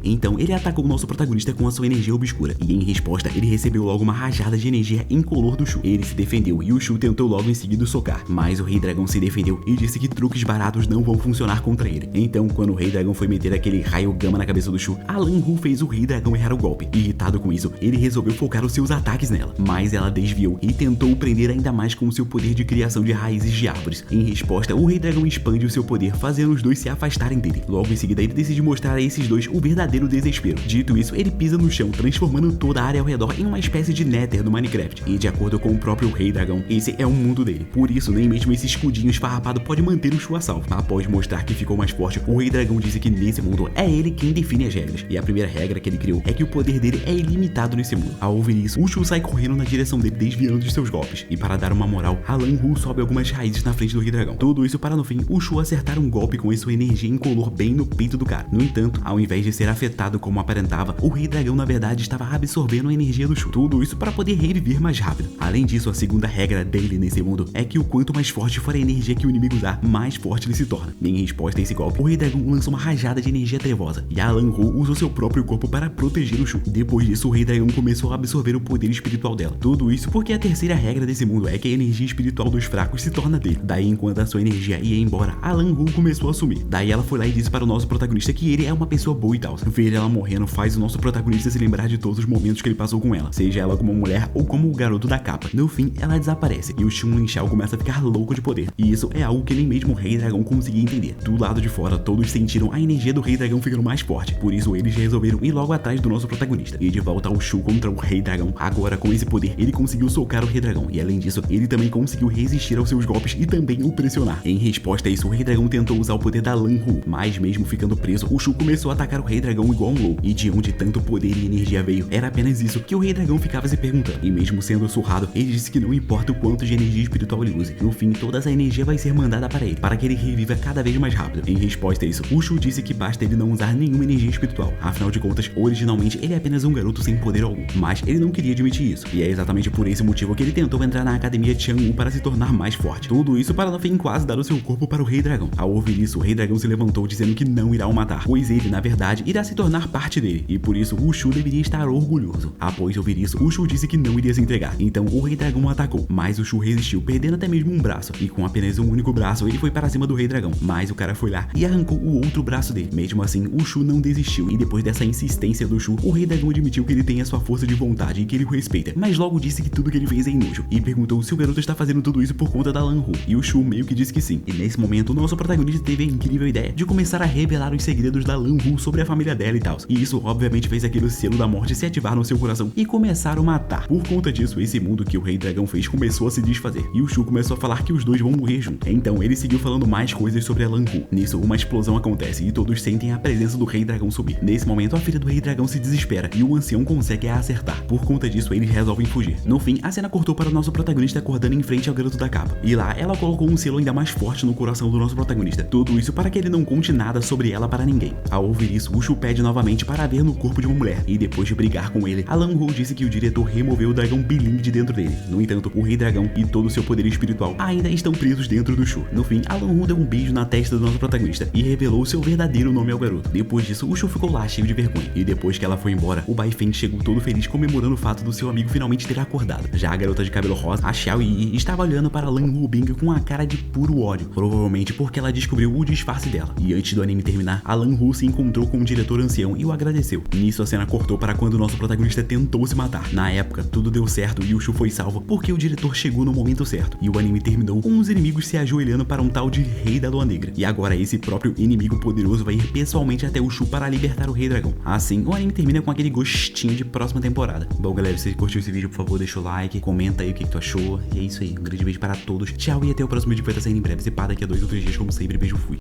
Então ele atacou o nosso protagonista com a sua energia obscura, e em resposta ele recebeu logo uma rajada de energia incolor do Shu. Ele se defendeu e o Shu tentou logo em seguida socar, mas o Rei Dragão se defendeu e disse que truques baratos não vão funcionar contra ele. Então quando o Rei Dragão foi meter aquele raio gama na cabeça do Shu, Alan Hu fez o Rei Dragão errar o golpe. Irritado com isso, ele resolveu focar os seus ataques nela, mas ela desviou e tentou o prender ainda mais com o seu poder de criação de raízes de árvores. Em resposta, o Rei Dragão expande o seu poder, fazendo os dois se afastarem dele. Logo em seguida, ele decide mostrar a esses dois o verdadeiro desespero. Dito isso, ele pisa no chão, transformando toda a área ao redor em uma espécie de Nether do Minecraft. E de acordo com o próprio Rei Dragão, esse é o mundo dele. Por isso, nem mesmo esse escudinho esfarrapado pode manter o Shu a salvo. Após mostrar que ficou mais forte, o Rei Dragão disse que nesse mundo é ele quem define as regras. E a primeira regra que ele criou é que o poder dele é ilimitado nesse mundo. Ao ouvir isso, o Shu sai correndo na direção dele, desviando de seus golpes. E para dar uma moral, Alan Hu sobe algumas raízes na frente do Rei Dragão. Tudo isso para no fim, o Shu acertar um golpe com sua energia incolor bem no peito do cara. No entanto, ao invés de ser afetado como aparentava, o Rei Dragão na verdade estava absorvendo a energia do Shu. Tudo isso para poder reviver mais rápido. Além disso, a segunda regra dele nesse mundo é que o quanto mais forte for a energia que o inimigo usar, mais forte ele se torna. Em resposta a esse golpe, o Rei Dragão lança uma rajada de energia trevosa, e Alan Hu usou seu próprio corpo para proteger o Shu. Depois disso, o Rei Dragão começou a absorver o poder espiritual dela. Tudo isso porque a terceira regra desse mundo é que a energia espiritual dos fracos se torna dele. Daí, enquanto a sua energia ia embora, Alan Hu começou a sumir. Daí ela foi lá e disse para o nosso protagonista que ele é uma pessoa boa e tal. Ver ela morrendo faz o nosso protagonista se lembrar de todos os momentos que ele passou com ela, seja ela como mulher ou como o garoto da capa. No fim, ela desaparece e o Xun Lin Xiao começa a ficar louco de poder. E isso é algo que nem mesmo o Rei Dragão conseguia entender. Do lado de fora, todos sentiram a energia do Rei Dragão ficando mais forte. Por isso, eles resolveram ir logo atrás do nosso protagonista. E de volta ao Shu contra o Rei Dragão. Agora, com esse poder, ele conseguiu socar o Rei Dragão. E além disso, ele também conseguiu resistir aos seus golpes e também o pressionar. Em resposta a isso, o Rei Dragão tentou usar o poder da Lan Hu. Mas mesmo ficando preso, o Shu começou a atacar o Rei Dragão igual um louco. E de onde tanto poder e energia veio? Era apenas isso que o Rei Dragão ficava se perguntando. E mesmo sendo surrado, ele disse que não importa o quanto de energia espiritual ele use. No fim, toda essa energia vai ser mandada para ele, para que ele reviva cada vez mais rápido. Em resposta a isso, o Shu disse que basta ele não usar nenhuma energia espiritual. Afinal de contas, originalmente ele é apenas um garoto sem poder algum. Mas ele não queria admitir isso. E é exatamente por esse motivo que ele tentou entrar na academia Chang'e para se tornar mais forte. Tudo isso para no fim quase dar o seu corpo para o Rei Dragão. Ao ouvir isso, o Rei Dragão se levantou dizendo que não irá o matar, pois ele, na verdade, irá se tornar parte dele. E por isso, o Shu deveria estar orgulhoso. Após ouvir isso, o Shu disse que não iria se entregar. Então o Rei Dragão o atacou, mas o Shu resistiu, perdendo até mesmo um braço. E com apenas um único braço, ele foi para cima do Rei Dragão. Mas o cara foi lá e arrancou o outro braço dele. Mesmo assim, o Shu não desistiu. E depois dessa insistência do Shu, o Rei Dragão admitiu que ele tem a sua força de vontade e que ele o respeita. Mas logo disse que tudo que ele fez é inútil. E perguntou se o garoto está fazendo tudo isso por conta da Lan Hu. E o Shu meio que disse que sim. E nesse momento, o nosso protagonista teve a incrível ideia de começar a revelar os segredos da Lan Hu sobre a família dela e tal. E isso obviamente fez aquele selo da morte se ativar no seu coração e começar a matar. Por conta disso, esse mundo que o Rei Dragão fez começou a se desfazer. E o Shu começou a falar que os dois vão morrer juntos. Então ele seguiu falando mais coisas sobre a Lan Hu. Nisso, uma explosão acontece e todos sentem a presença do Rei Dragão subir. Nesse momento, a filha do Rei Dragão se desespera e o ancião consegue a acertar. Por conta disso, eles resolvem fugir. No fim, a cena cortou para o nosso protagonista acordando em frente ao garoto da capa. E lá, ela colocou um selo ainda mais forte no coração do nosso protagonista. Tudo isso para que ele não conte nada sobre ela para ninguém. Ao ouvir isso, o Shu pede novamente para ver no corpo de uma mulher. E depois de brigar com ele, Alan Hu disse que o diretor removeu o dragão Biling de dentro dele. No entanto, o Rei Dragão e todo o seu poder espiritual ainda estão presos dentro do Shu. No fim, Alan Hu deu um beijo na testa do nosso protagonista e revelou seu verdadeiro nome ao garoto. Depois disso, o Shu ficou lá cheio de vergonha. E depois que ela foi embora, o Bai Feng chegou todo feliz comemorando o fato do seu amigo finalmente ter acordado. Já a garota de cabelo rosa, a Xiao Yi, estava olhando para Lan Hu Bing com a cara de puro ódio, provavelmente porque ela descobriu o disfarce dela. E antes do anime terminar, Alan Hu se encontrou com o diretor ancião e o agradeceu. Nisso a cena cortou para quando o nosso protagonista tentou se matar. Na época, tudo deu certo e o Shu foi salvo porque o diretor chegou no momento certo. E o anime terminou com os inimigos se ajoelhando para um tal de Rei da Lua Negra. E agora esse próprio inimigo poderoso vai ir pessoalmente até o Shu para libertar o Rei Dragão. Assim, o anime termina com aquele gostinho de próxima temporada. Bom, galera, se você curtiu esse vídeo, por favor, deixa o like, comenta aí o que tu achou. E é isso aí, um grande beijo para todos. Tchau e até o próximo vídeo que vai estar saindo em breve. Se pá, daqui a 2 ou 3 dias, como sempre, beijo, fui.